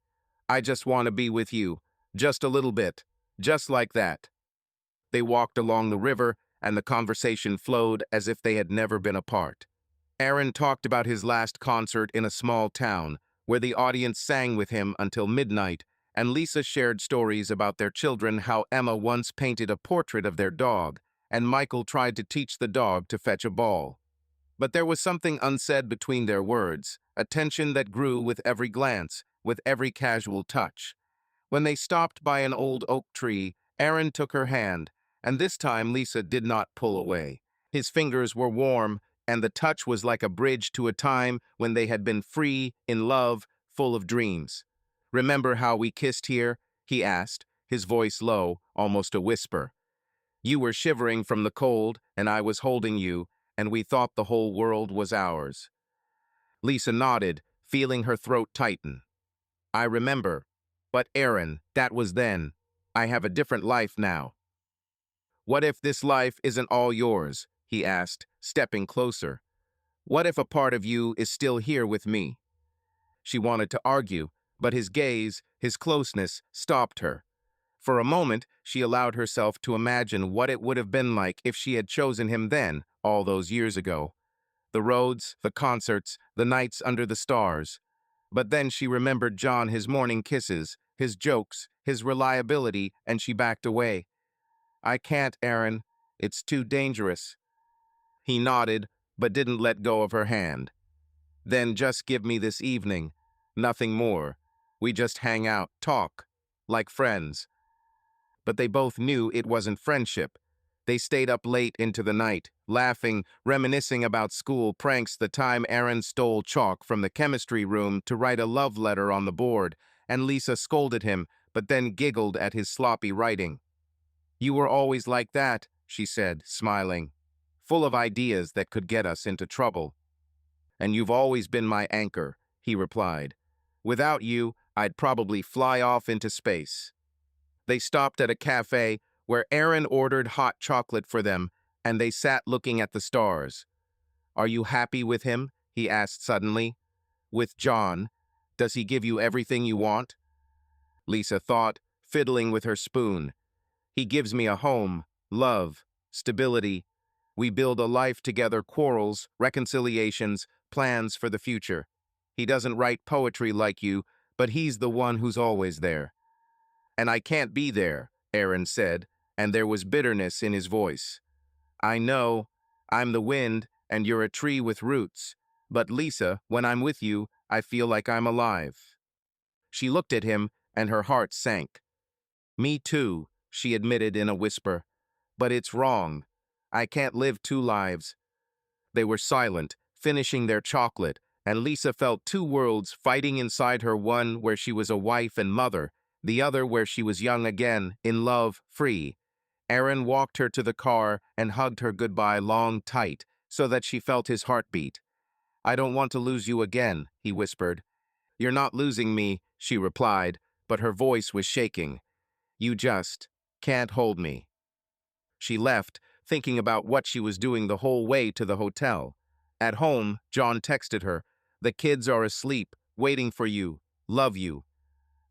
I just want to be with you, just a little bit, just like that. They walked along the river, and the conversation flowed as if they had never been apart. Aaron talked about his last concert in a small town, where the audience sang with him until midnight, and Lisa shared stories about their children, how Emma once painted a portrait of their dog, and Michael tried to teach the dog to fetch a ball. But there was something unsaid between their words, a tension that grew with every glance, with every casual touch. When they stopped by an old oak tree, Aaron took her hand, and this time Lisa did not pull away. His fingers were warm, and the touch was like a bridge to a time when they had been free, in love, full of dreams. Remember how we kissed here? He asked, his voice low, almost a whisper. You were shivering from the cold, and I was holding you, and we thought the whole world was ours. Lisa nodded, feeling her throat tighten. I remember. But Aaron, that was then. I have a different life now. What if this life isn't all yours? He asked, stepping closer. What if a part of you is still here with me? She wanted to argue, but his gaze, his closeness, stopped her. For a moment, she allowed herself to imagine what it would have been like if she had chosen him then, all those years ago. The roads, the concerts, the nights under the stars. But then she remembered John, his morning kisses, his jokes, his reliability, and she backed away. I can't, Aaron. It's too dangerous. He nodded, but didn't let go of her hand. Then just give me this evening. Nothing more. We just hang out, talk, like friends. But they both knew it wasn't friendship. They stayed up late into the night, laughing, reminiscing about school pranks, the time Aaron stole chalk from the chemistry room to write a love letter on the board, and Lisa scolded him, but then giggled at his sloppy writing. You were always like that, she said, smiling, full of ideas that could get us into trouble. And you've always been my anchor, he replied. Without you, I'd probably fly off into space. They stopped at a café where Aaron ordered hot chocolate for them, and they sat looking at the stars. Are you happy with him? He asked suddenly. With John? Does he give you everything you want? Lisa thought, fiddling with her spoon. He gives me a home, love, stability. We build a life together, quarrels, reconciliations, plans for the future. He doesn't write poetry like you, but he's the one who's always there. And I can't be there, Aaron said, and there was bitterness in his voice. I know, I'm the wind, and you're a tree with roots. But Lisa, when I'm with you, I feel like I'm alive. She looked at him, and her heart sank. Me too, she admitted in a whisper. But it's wrong. I can't live two lives. They were silent, finishing their chocolate, and Lisa felt two worlds fighting inside her, one where she was a wife and mother, the other where she was young again, in love, free. Aaron walked her to the car and hugged her goodbye long, tight, so that she felt his heartbeat. I don't want to lose you again, he whispered. You're not losing me, she replied, but her voice was shaking. You just can't hold me. She left, thinking about what she was doing the whole way to the hotel. At home, John texted her, The kids are asleep, waiting for you. Love you.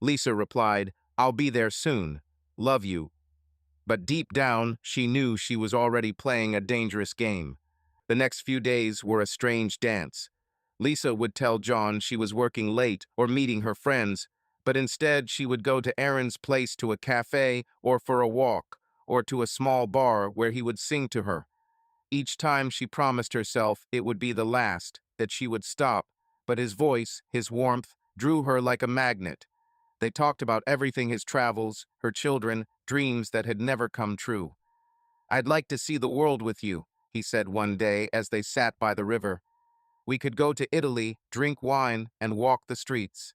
Lisa replied, I'll be there soon. Love you. But deep down, she knew she was already playing a dangerous game. The next few days were a strange dance. Lisa would tell John she was working late or meeting her friends, but instead she would go to Aaron's place, to a café or for a walk, or to a small bar where he would sing to her. Each time she promised herself it would be the last, that she would stop, but his voice, his warmth, drew her like a magnet. They talked about everything: his travels, her children, dreams that had never come true. "I'd like to see the world with you," he said one day as they sat by the river. "We could go to Italy, drink wine, and walk the streets."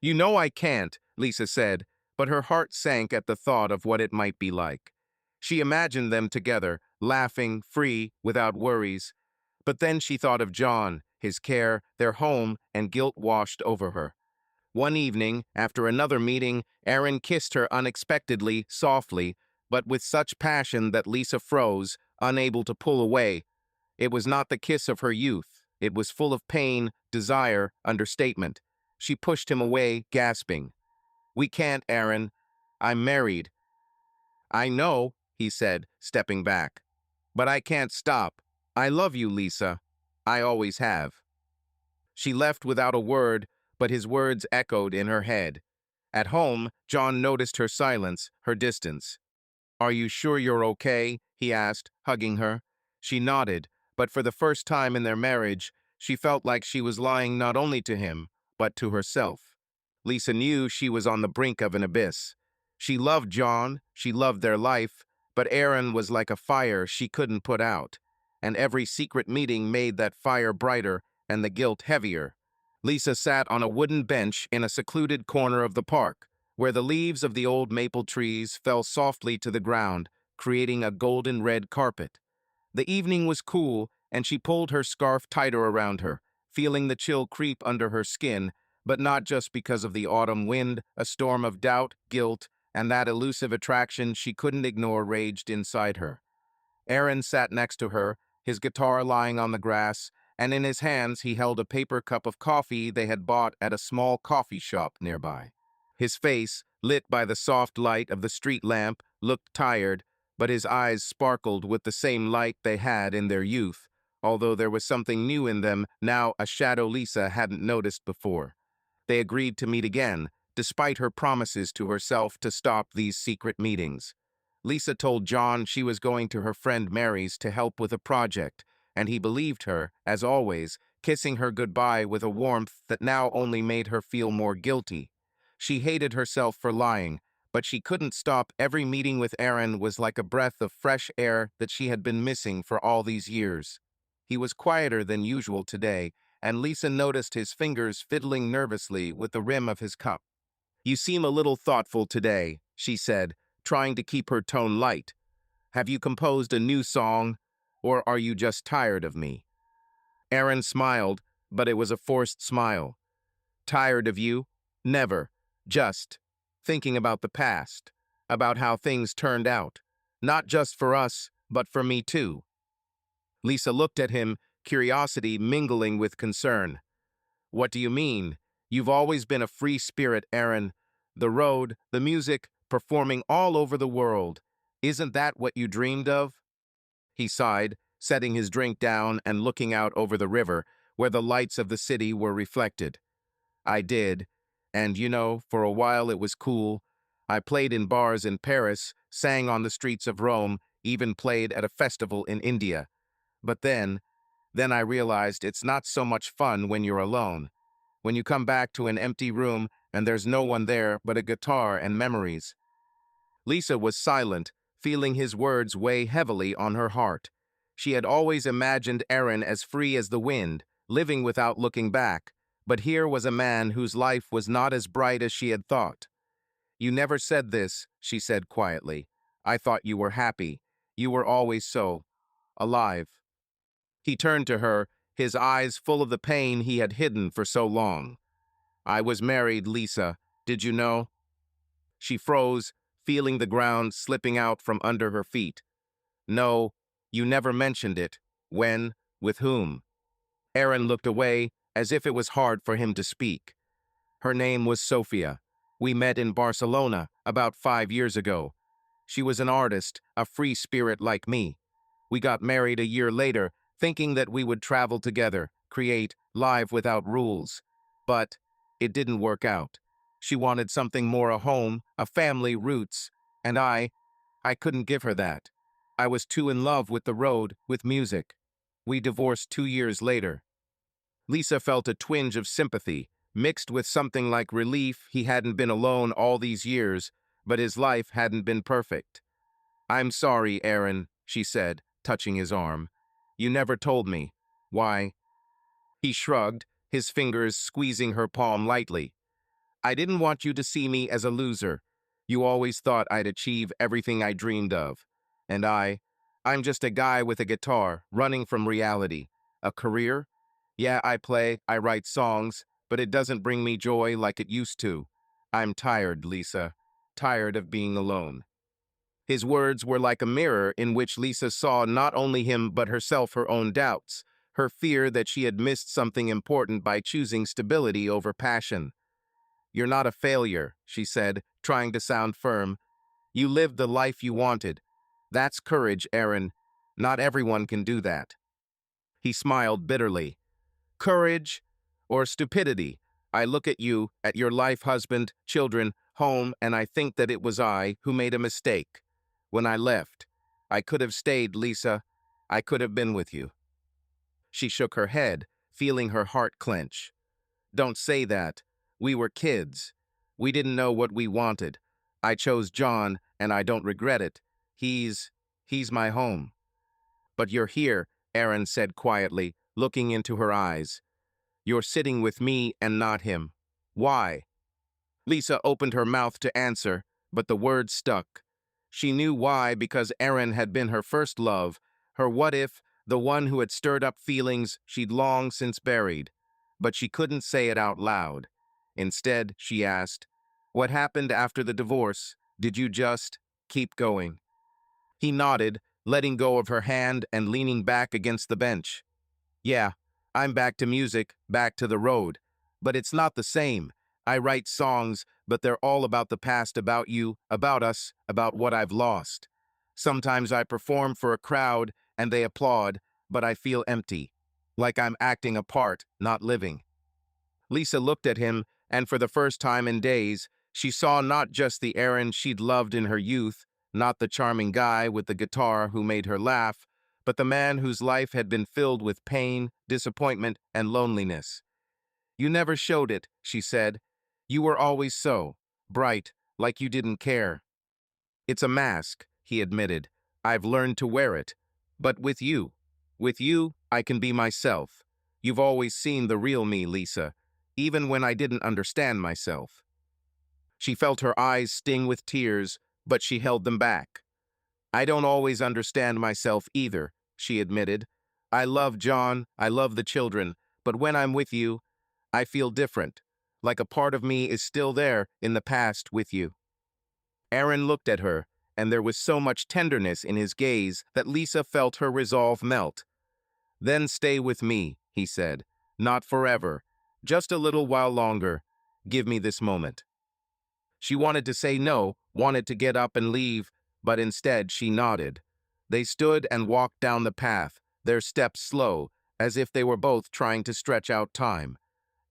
"You know I can't," Lisa said, but her heart sank at the thought of what it might be like. She imagined them together, laughing, free, without worries. But then she thought of John, his care, their home, and guilt washed over her. One evening, after another meeting, Aaron kissed her unexpectedly, softly, but with such passion that Lisa froze, unable to pull away. It was not the kiss of her youth. It was full of pain, desire, understatement. She pushed him away, gasping. "We can't, Aaron. I'm married." "I know," he said, stepping back. "But I can't stop. I love you, Lisa. I always have." She left without a word, but his words echoed in her head. At home, John noticed her silence, her distance. "Are you sure you're okay?" he asked, hugging her. She nodded, but for the first time in their marriage, she felt like she was lying not only to him, but to herself. Lisa knew she was on the brink of an abyss. She loved John, she loved their life, but Aaron was like a fire she couldn't put out, and every secret meeting made that fire brighter and the guilt heavier. Lisa sat on a wooden bench in a secluded corner of the park, where the leaves of the old maple trees fell softly to the ground, creating a golden-red carpet. The evening was cool, and she pulled her scarf tighter around her, feeling the chill creep under her skin, but not just because of the autumn wind. A storm of doubt, guilt, and that elusive attraction she couldn't ignore raged inside her. Aaron sat next to her, his guitar lying on the grass, and in his hands he held a paper cup of coffee they had bought at a small coffee shop nearby. His face, lit by the soft light of the street lamp, looked tired, but his eyes sparkled with the same light they had in their youth, although there was something new in them now, a shadow Lisa hadn't noticed before. They agreed to meet again, despite her promises to herself to stop these secret meetings. Lisa told John she was going to her friend Mary's to help with a project, and he believed her, as always, kissing her goodbye with a warmth that now only made her feel more guilty. She hated herself for lying, but she couldn't stop. Every meeting with Aaron was like a breath of fresh air that she had been missing for all these years. He was quieter than usual today, and Lisa noticed his fingers fiddling nervously with the rim of his cup. "You seem a little thoughtful today," she said, trying to keep her tone light. "Have you composed a new song, or are you just tired of me?" Aaron smiled, but it was a forced smile. "Tired of you? Never. Just thinking about the past, about how things turned out. Not just for us, but for me too." Lisa looked at him, curiosity mingling with concern. "What do you mean? You've always been a free spirit, Aaron. The road, the music, performing all over the world. Isn't that what you dreamed of?" He sighed, setting his drink down and looking out over the river, where the lights of the city were reflected. "I did. And for a while it was cool. I played in bars in Paris, sang on the streets of Rome, even played at a festival in India. But then I realized it's not so much fun when you're alone. When you come back to an empty room and there's no one there but a guitar and memories." Lisa was silent, feeling his words weigh heavily on her heart. She had always imagined Aaron as free as the wind, living without looking back, but here was a man whose life was not as bright as she had thought. "You never said this," she said quietly. "I thought you were happy. You were always so alive." He turned to her, his eyes full of the pain he had hidden for so long. "I was married, Lisa. Did you know?" She froze, feeling the ground slipping out from under her feet. "No, you never mentioned it. When? With whom?" Aaron looked away, as if it was hard for him to speak. "Her name was Sophia. We met in Barcelona about 5 years ago. She was an artist, a free spirit like me. We got married a year later, thinking that we would travel together, create, live without rules. But it didn't work out. She wanted something more: a home, a family, roots. And I couldn't give her that. I was too in love with the road, with music. We divorced 2 years later." Lisa felt a twinge of sympathy, mixed with something like relief he hadn't been alone all these years, but his life hadn't been perfect. "I'm sorry, Aaron," she said, touching his arm. "You never told me. Why?" He shrugged, his fingers squeezing her palm lightly. "I didn't want you to see me as a loser. You always thought I'd achieve everything I dreamed of. And I'm just a guy with a guitar, running from reality. A career? Yeah, I write songs, but it doesn't bring me joy like it used to. I'm tired, Lisa. Tired of being alone." His words were like a mirror in which Lisa saw not only him but herself, her own doubts, her fear that she had missed something important by choosing stability over passion. "You're not a failure," she said, trying to sound firm. "You lived the life you wanted. That's courage, Aaron. Not everyone can do that." He smiled bitterly. "Courage or stupidity? I look at you, at your life, husband, children, home, and I think that it was I who made a mistake. When I left, I could have stayed, Lisa. I could have been with you." She shook her head, feeling her heart clench. "Don't say that. We were kids. We didn't know what we wanted. I chose John, and I don't regret it. He's my home." "But you're here," Aaron said quietly, looking into her eyes. "You're sitting with me and not him. Why?" Lisa opened her mouth to answer, but the words stuck. She knew why, because Aaron had been her first love, her what if, the one who had stirred up feelings she'd long since buried. But she couldn't say it out loud. Instead, she asked, "What happened after the divorce? Did you just keep going?" He nodded, letting go of her hand and leaning back against the bench. "Yeah, I'm back to music, back to the road. But it's not the same. I write songs, but they're all about the past, about you, about us, about what I've lost. Sometimes I perform for a crowd and they applaud, but I feel empty, like I'm acting a part, not living." Lisa looked at him, and for the first time in days, she saw not just the Aaron she'd loved in her youth, not the charming guy with the guitar who made her laugh, but the man whose life had been filled with pain, disappointment, and loneliness. "You never showed it," she said. "You were always so bright, like you didn't care." "It's a mask," he admitted. "I've learned to wear it. But with you, I can be myself. You've always seen the real me, Lisa, even when I didn't understand myself." She felt her eyes sting with tears, but she held them back. "I don't always understand myself either," she admitted. "I love John, I love the children, but when I'm with you, I feel different, like a part of me is still there in the past with you." Aaron looked at her, and there was so much tenderness in his gaze that Lisa felt her resolve melt. "Then stay with me," he said. "Not forever. Just a little while longer. Give me this moment." She wanted to say no, wanted to get up and leave, but instead she nodded. They stood and walked down the path, their steps slow, as if they were both trying to stretch out time.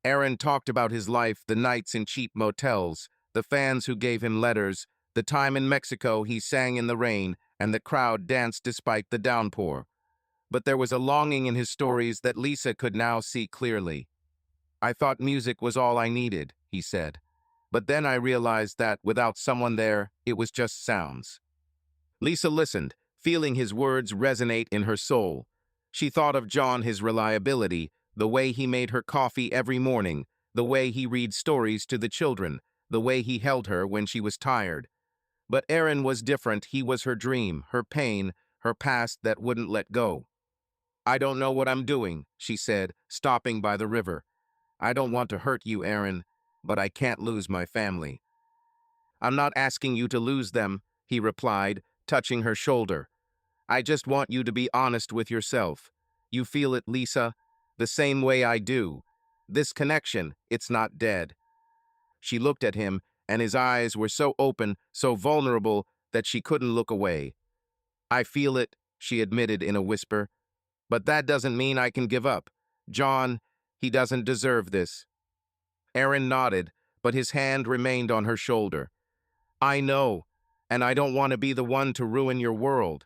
Aaron talked about his life, the nights in cheap motels, the fans who gave him letters, the time in Mexico he sang in the rain, and the crowd danced despite the downpour. But there was a longing in his stories that Lisa could now see clearly. "I thought music was all I needed," he said. "But then I realized that without someone there, it was just sounds." Lisa listened, feeling his words resonate in her soul. She thought of John, his reliability, the way he made her coffee every morning, the way he read stories to the children, the way he held her when she was tired. But Aaron was different. He was her dream, her pain, her past that wouldn't let go. "I don't know what I'm doing," she said, stopping by the river. "I don't want to hurt you, Aaron, but I can't lose my family." "I'm not asking you to lose them," he replied, touching her shoulder. "I just want you to be honest with yourself. You feel it, Lisa, the same way I do. This connection, it's not dead." She looked at him, and his eyes were so open, so vulnerable, that she couldn't look away. "I feel it," she admitted in a whisper, "but that doesn't mean I can give up. John, he doesn't deserve this." Aaron nodded, but his hand remained on her shoulder. "I know, and I don't want to be the one to ruin your world.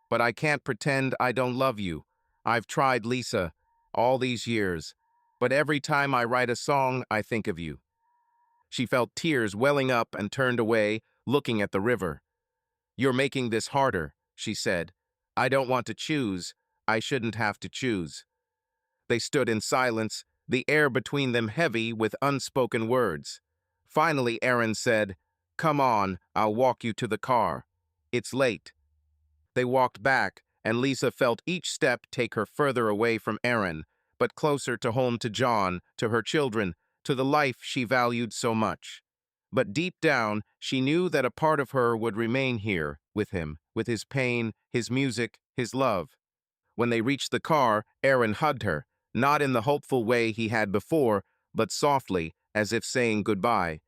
But I can't pretend I don't love you. I've tried, Lisa, all these years. But every time I write a song, I think of you. She felt tears welling up and turned away, looking at the river. You're making this harder, she said. I don't want to choose. I shouldn't have to choose. They stood in silence, the air between them heavy with unspoken words. Finally, Aaron said, Come on, I'll walk you to the car. It's late. They walked back, and Lisa felt each step take her further away from Aaron, but closer to home, to John, to her children, to the life she valued so much. But deep down, she knew that a part of her would remain here, with him, with his pain, his music, his love. When they reached the car, Aaron hugged her, not in the hopeful way he had before, but softly, as if saying goodbye.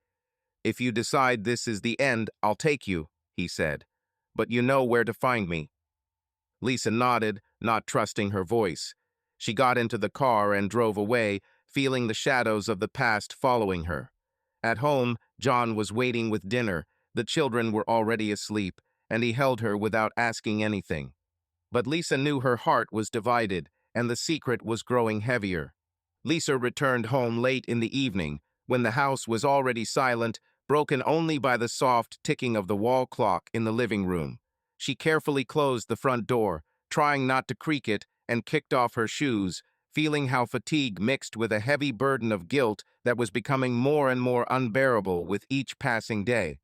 If you decide this is the end, I'll take you, he said. But you know where to find me. Lisa nodded, not trusting her voice. She got into the car and drove away, feeling the shadows of the past following her. At home, John was waiting with dinner. The children were already asleep, and he held her without asking anything. But Lisa knew her heart was divided, and the secret was growing heavier. Lisa returned home late in the evening, when the house was already silent, broken only by the soft ticking of the wall clock in the living room. She carefully closed the front door, trying not to creak it, and kicked off her shoes, feeling how fatigue mixed with a heavy burden of guilt that was becoming more and more unbearable with each passing day.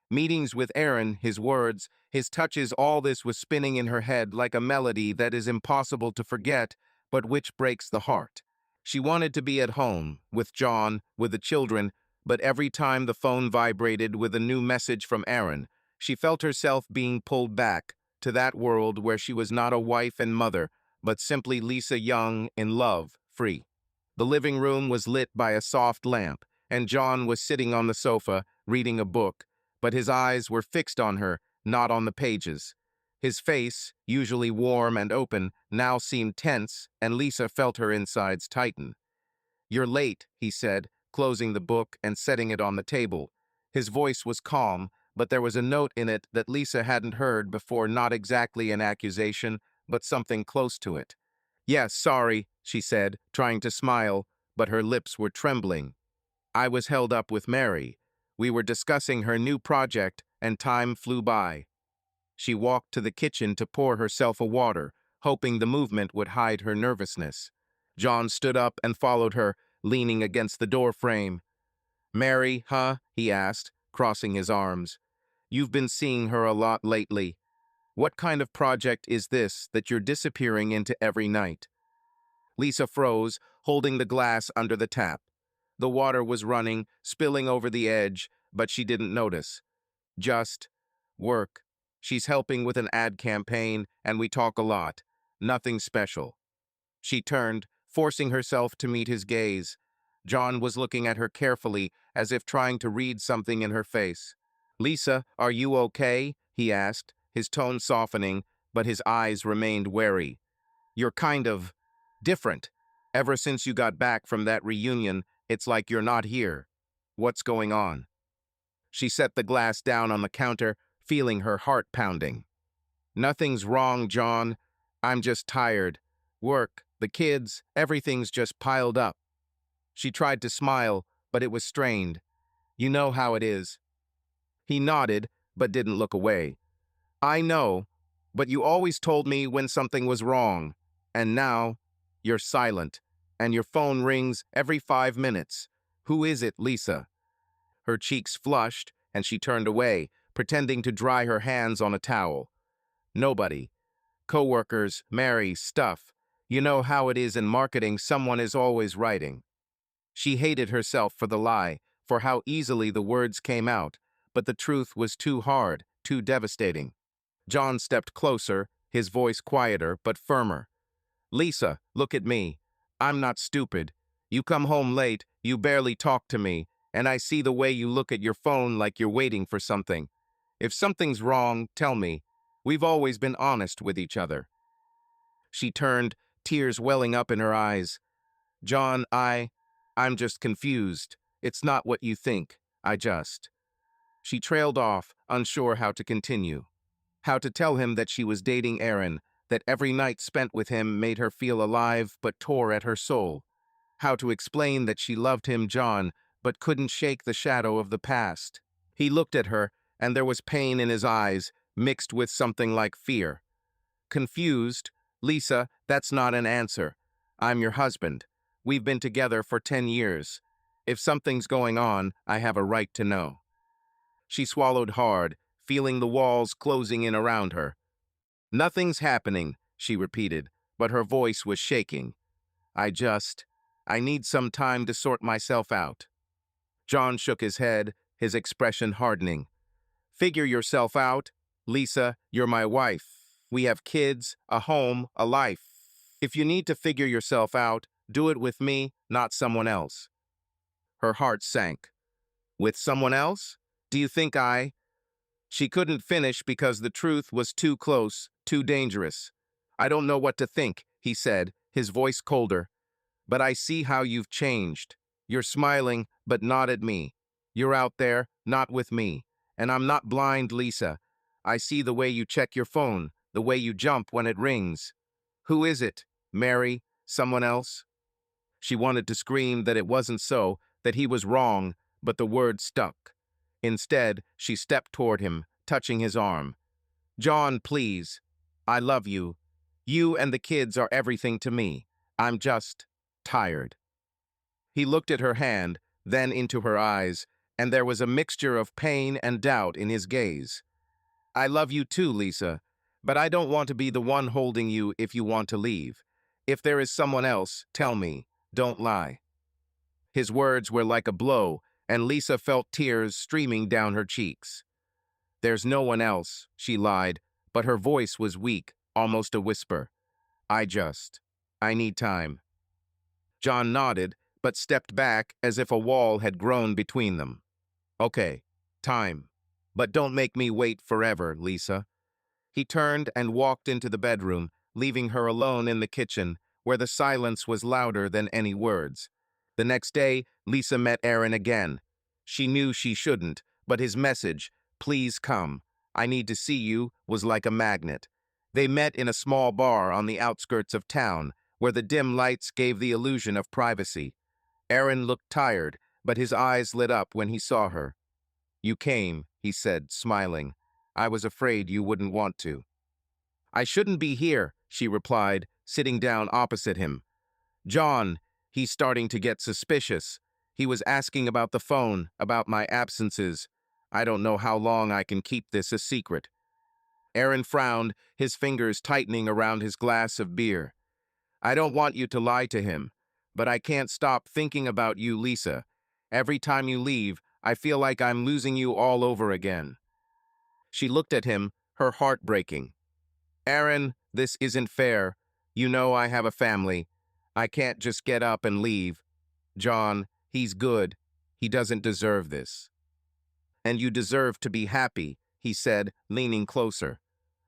Meetings with Aaron, his words, his touches, all this was spinning in her head like a melody that is impossible to forget, but which breaks the heart. She wanted to be at home, with John, with the children, but every time the phone vibrated with a new message from Aaron, she felt herself being pulled back to that world where she was not a wife and mother, but simply Lisa Young, in love, free. The living room was lit by a soft lamp, and John was sitting on the sofa, reading a book, but his eyes were fixed on her, not on the pages. His face, usually warm and open, now seemed tense, and Lisa felt her insides tighten. You're late, he said, closing the book and setting it on the table. His voice was calm, but there was a note in it that Lisa hadn't heard before, not exactly an accusation, but something close to it. Yes, sorry, she said, trying to smile, but her lips were trembling. I was held up with Mary. We were discussing her new project, and time flew by. She walked to the kitchen to pour herself a water, hoping the movement would hide her nervousness. John stood up and followed her, leaning against the door frame. Mary, huh? He asked, crossing his arms. You've been seeing her a lot lately. What kind of project is this that you're disappearing into every night? Lisa froze, holding the glass under the tap. The water was running, spilling over the edge, but she didn't notice. Just work. She's helping with an ad campaign, and we talk a lot. Nothing special. She turned, forcing herself to meet his gaze. John was looking at her carefully, as if trying to read something in her face. Lisa, are you okay? He asked, his tone softening, but his eyes remained wary. You're kind of different. Ever since you got back from that reunion, it's like you're not here. What's going on? She set the glass down on the counter, feeling her heart pounding. Nothing's wrong, John. I'm just tired. Work, the kids, everything's just piled up. She tried to smile, but it was strained. You know how it is. He nodded, but didn't look away. I know, but you always told me when something was wrong. And now, you're silent, and your phone rings every 5 minutes. Who is it, Lisa? Her cheeks flushed, and she turned away, pretending to dry her hands on a towel. Nobody. Coworkers, Mary, stuff. You know how it is in marketing, someone is always writing. She hated herself for the lie, for how easily the words came out, but the truth was too hard, too devastating. John stepped closer, his voice quieter but firmer. Lisa, look at me. I'm not stupid. You come home late, you barely talk to me, and I see the way you look at your phone like you're waiting for something. If something's wrong, tell me. We've always been honest with each other. She turned, tears welling up in her eyes. John, I'm just confused. It's not what you think. I just. She trailed off, unsure how to continue. How to tell him that she was dating Aaron, that every night spent with him made her feel alive but tore at her soul. how to explain that she loved him, John, but couldn't shake the shadow of the past. He looked at her, and there was pain in his eyes, mixed with something like fear. Confused, Lisa, that's not an answer. I'm your husband. We've been together for 10 years. If something's going on, I have a right to know. She swallowed hard, feeling the walls closing in around her. Nothing's happening, she repeated, but her voice was shaking. I just, I need some time to sort myself out. John shook his head, his expression hardening. Figure yourself out. Lisa, you're my wife. We have kids, a home, a life. If you need to figure yourself out, do it with me, not someone else. Her heart sank. With someone else? Do you think I? She couldn't finish because the truth was too close, too dangerous. I don't know what to think, he said, his voice colder. But I see how you've changed. You're smiling, but not at me. You're out there, not with me. And I'm not blind, Lisa. I see the way you check your phone, the way you jump when it rings. Who is it? Mary? Someone else? She wanted to scream that it wasn't so, that he was wrong, but the word stuck. Instead, she stepped toward him, touching his arm. John, please. I love you. You and the kids are everything to me. I'm just tired. He looked at her hand, then into her eyes, and there was a mixture of pain and doubt in his gaze. I love you too, Lisa, but I don't want to be the one holding you if you want to leave. If there is someone else, tell me. Don't lie. His words were like a blow, and Lisa felt tears streaming down her cheeks. There's no one else, she lied, but her voice was weak, almost a whisper. I need time. John nodded, but stepped back as if a wall had grown between them. Okay, time. But don't make me wait forever, Lisa. He turned and walked into the bedroom, leaving her alone in the kitchen, where the silence was louder than any words. The next day, Lisa met Aaron again. She knew she shouldn't, but his message, please come, I need to see you, was like a magnet. They met in a small bar on the outskirts of town, where the dim lights gave the illusion of privacy. Aaron looked tired, but his eyes lit up when he saw her. You came, he said, smiling. I was afraid you wouldn't want to. I shouldn't be here, she replied, sitting down opposite him. John, he's starting to get suspicious. He was asking about the phone, about my absences. I don't know how long I can keep this a secret. Aaron frowned, his fingers tightening around his glass of beer. I don't want you to lie to him, but I can't stop thinking about you, Lisa. Every time you leave, I feel like I'm losing you all over again. She looked at him, her heart breaking. Aaron, this isn't fair. You know I have a family. I can't just get up and leave. John, he's good. He doesn't deserve this. And you deserve to be happy, he said, leaning closer.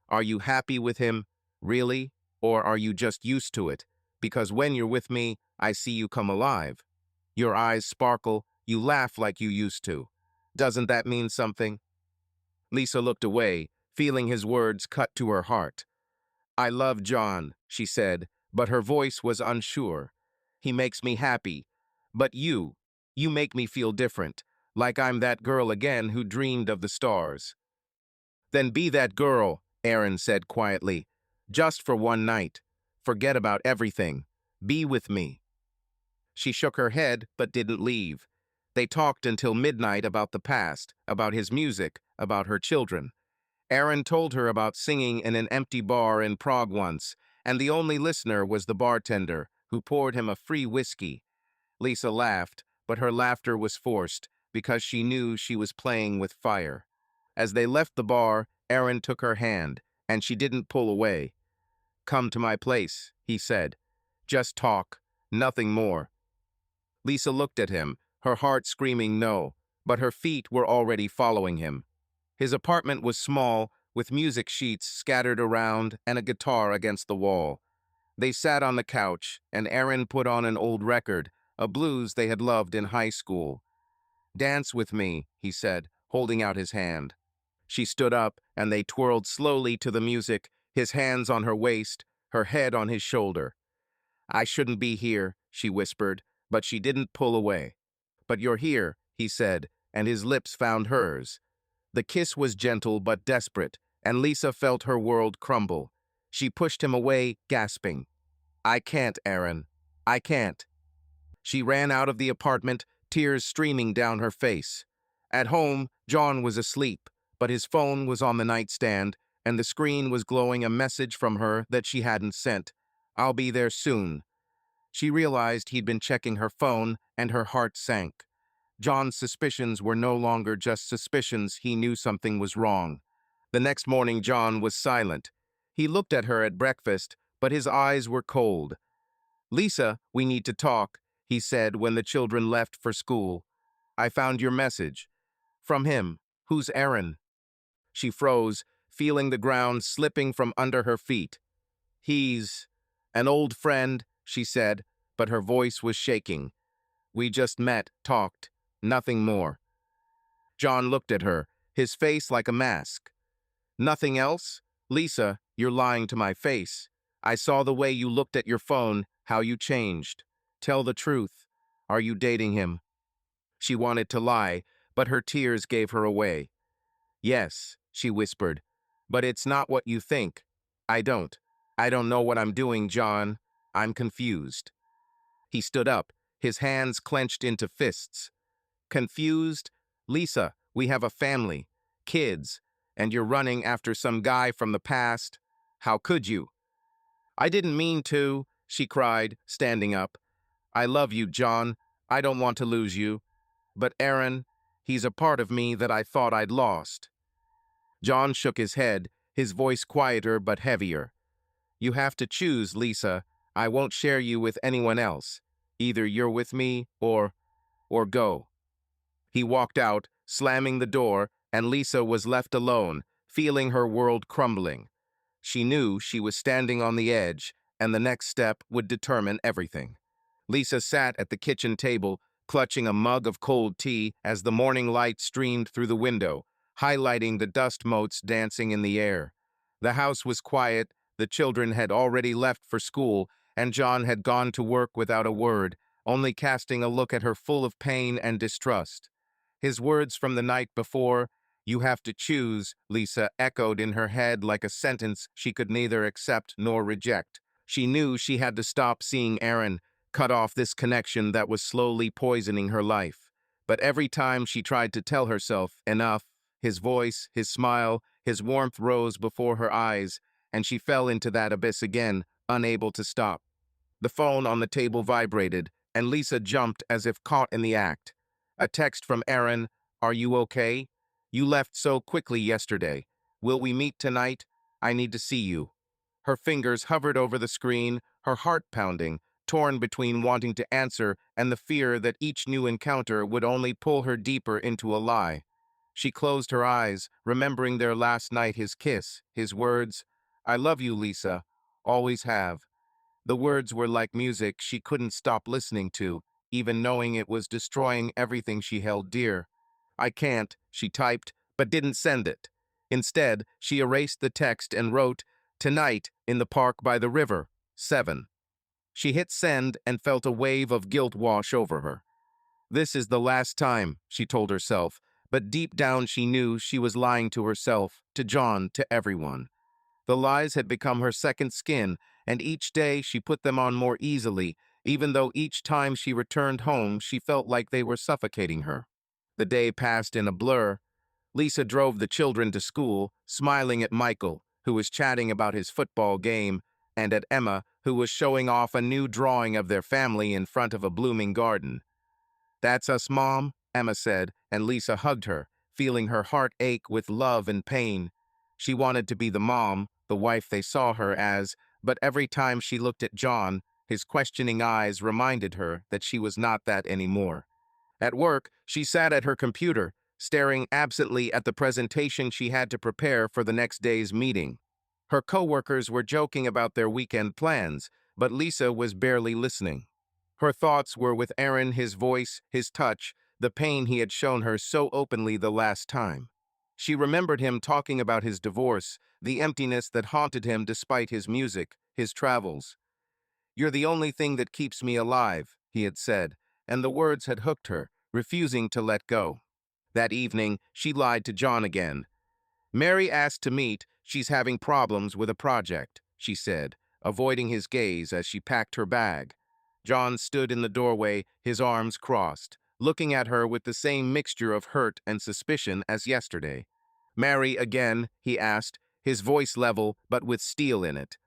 Are you happy with him? Really? Or are you just used to it? Because when you're with me, I see you come alive. Your eyes sparkle, you laugh like you used to. Doesn't that mean something? Lisa looked away, feeling his words cut to her heart. I love John, she said, but her voice was unsure. He makes me happy. But you make me feel different, like I'm that girl again who dreamed of the stars. Then be that girl, Aaron said quietly. Just for one night. Forget about everything. Be with me. She shook her head, but didn't leave. They talked until midnight about the past, about his music, about her children. Aaron told her about singing in an empty bar in Prague once, and the only listener was the bartender, who poured him a free whiskey. Lisa laughed, but her laughter was forced, because she knew she was playing with fire. As they left the bar, Aaron took her hand, and she didn't pull away. Come to my place, he said. Just talk, nothing more. Lisa looked at him, her heart screaming no, but her feet were already following him. His apartment was small, with music sheets scattered around and a guitar against the wall. They sat on the couch, and Aaron put on an old record, a blues they had loved in high school. Dance with me, he said, holding out his hand. She stood up, and they twirled slowly to the music, his hands on her waist, her head on his shoulder. I shouldn't be here, she whispered, but she didn't pull away. "But you're here," he said, and his lips found hers. The kiss was gentle but desperate, and Lisa felt her world crumble. She pushed him away, gasping, "I can't, Aaron. I can't." She ran out of the apartment, tears streaming down her face. At home, John was asleep, but his phone was on the nightstand, and the screen was glowing a message from her that she hadn't sent. "I'll be there soon." She realized he'd been checking her phone, and her heart sank. John's suspicions were no longer just suspicions, he knew something was wrong. The next morning, John was silent. He looked at her at breakfast, but his eyes were cold. "Lisa, we need to talk," he said when the children left for school. "I found your message." "From him. Who's Aaron?" She froze, feeling the ground slipping from under her feet. "He's an old friend," she said, but her voice was shaking. "We just met, talked, nothing more." John looked at her, his face like a mask. "Nothing else? Lisa, you're lying to my face. I saw the way you looked at your phone, how you changed. Tell the truth. Are you dating him?" She wanted to lie, but her tears gave her away. "Yes," she whispered, "but it's not what you think. I don't. I don't know what I'm doing, John. I'm confused." He stood up, his hands clenched into fists. "Confused? Lisa, we have a family, kids, and you're running after some guy from the past. How could you?" "I didn't mean to," she cried, standing up. "I love you, John. I don't want to lose you. But Aaron, he's a part of me that I thought I'd lost." John shook his head, his voice quieter but heavier. "You have to choose, Lisa. I won't share you with anyone else. Either you're with me or go." He walked out, slamming the door, and Lisa was left alone, feeling her world crumbling. She knew she was standing on the edge, and the next step would determine everything. Lisa sat at the kitchen table, clutching a mug of cold tea as the morning light streamed through the window, highlighting the dust motes dancing in the air. The house was quiet, the children had already left for school, and John had gone to work without a word, only casting a look at her full of pain and distrust. His words from the night before, "You have to choose," Lisa echoed in her head like a sentence she could neither accept nor reject. She knew she had to stop seeing Aaron, cut off this connection that was slowly poisoning her life. But every time she tried to tell herself, enough, his voice, his smile, his warmth rose before her eyes, and she fell into that abyss again, unable to stop. The phone on the table vibrated, and Lisa jumped as if caught in the act. A text from Aaron, "Are you okay? You left so quickly yesterday. Will we meet tonight? I need to see you." Her fingers hovered over the screen, her heart pounding, torn between wanting to answer and the fear that each new encounter would only pull her deeper into a lie. She closed her eyes, remembering their last night, his kiss, his words, "I love you, Lisa. Always have." The words were like music she couldn't stop listening to, even knowing it was destroying everything she held dear. "I can't," she typed, but didn't send it. Instead, she erased the text and wrote, "Tonight, in the park by the river, 7. She hit send and felt a wave of guilt wash over her. This is the last time, she told herself, but deep down she knew she was lying to herself, to John, to everyone. The lies had become her second skin, and each day she put them on more easily, even though each time she returned home she felt like they were suffocating her. The day passed in a blur. Lisa drove the children to school, smiling at Michael, who was chatting about his football game, and at Emma, who was showing off a new drawing of their family in front of a blooming garden. "That's us, Mom," Emma said, and Lisa hugged her, feeling her heart ache with love and pain. She wanted to be the mom, the wife they saw her as, but every time she looked at John, his questioning eyes reminded her that she was not that anymore. At work, she sat at her computer, staring absently at the presentation she had to prepare for the next day's meeting. Her coworkers were joking about their weekend plans, but Lisa was barely listening. Her thoughts were with Aaron, his voice, his touch, the pain he had shown her so openly the last time. She remembered him talking about his divorce, the emptiness that haunted him despite his music, his travels. "You're the only thing that keeps me alive," he had said, and the words had hooked her, refusing to let go. That evening, she lied to John again. Mary asked to meet. She's having problems with a project, she said, avoiding his gaze as she packed her bag. John stood in the doorway, his arms crossed, looking at her with the same mixture of hurt and suspicion as yesterday. Mary again, he asked, his voice level but with steel in it.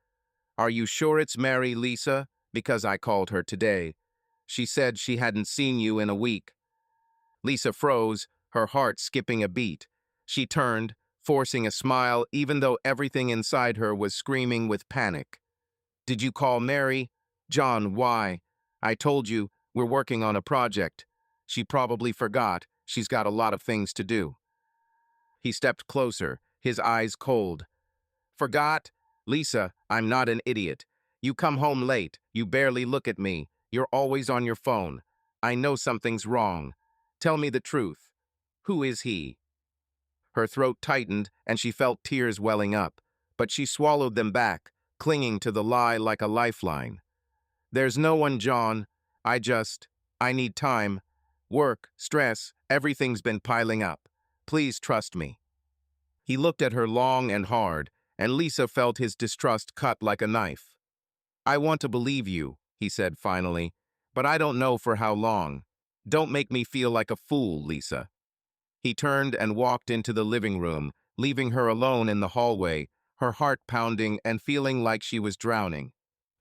Are you sure it's Mary, Lisa? Because I called her today. She said she hadn't seen you in a week. Lisa froze, her heart skipping a beat. She turned, forcing a smile even though everything inside her was screaming with panic. Did you call Mary? John, why? I told you, we're working on a project. She probably forgot. She's got a lot of things to do. He stepped closer, his eyes cold. Forgot? Lisa, I'm not an idiot. You come home late. You barely look at me. You're always on your phone. I know something's wrong. Tell me the truth. Who is he? Her throat tightened and she felt tears welling up, but she swallowed them back, clinging to the lie like a lifeline. There's no one, John. I need time. Work, stress, everything's been piling up. Please trust me. He looked at her long and hard, and Lisa felt his distrust cut like a knife. I want to believe you, he said finally, but I don't know for how long. Don't make me feel like a fool, Lisa. He turned and walked into the living room, leaving her alone in the hallway, her heart pounding and feeling like she was drowning.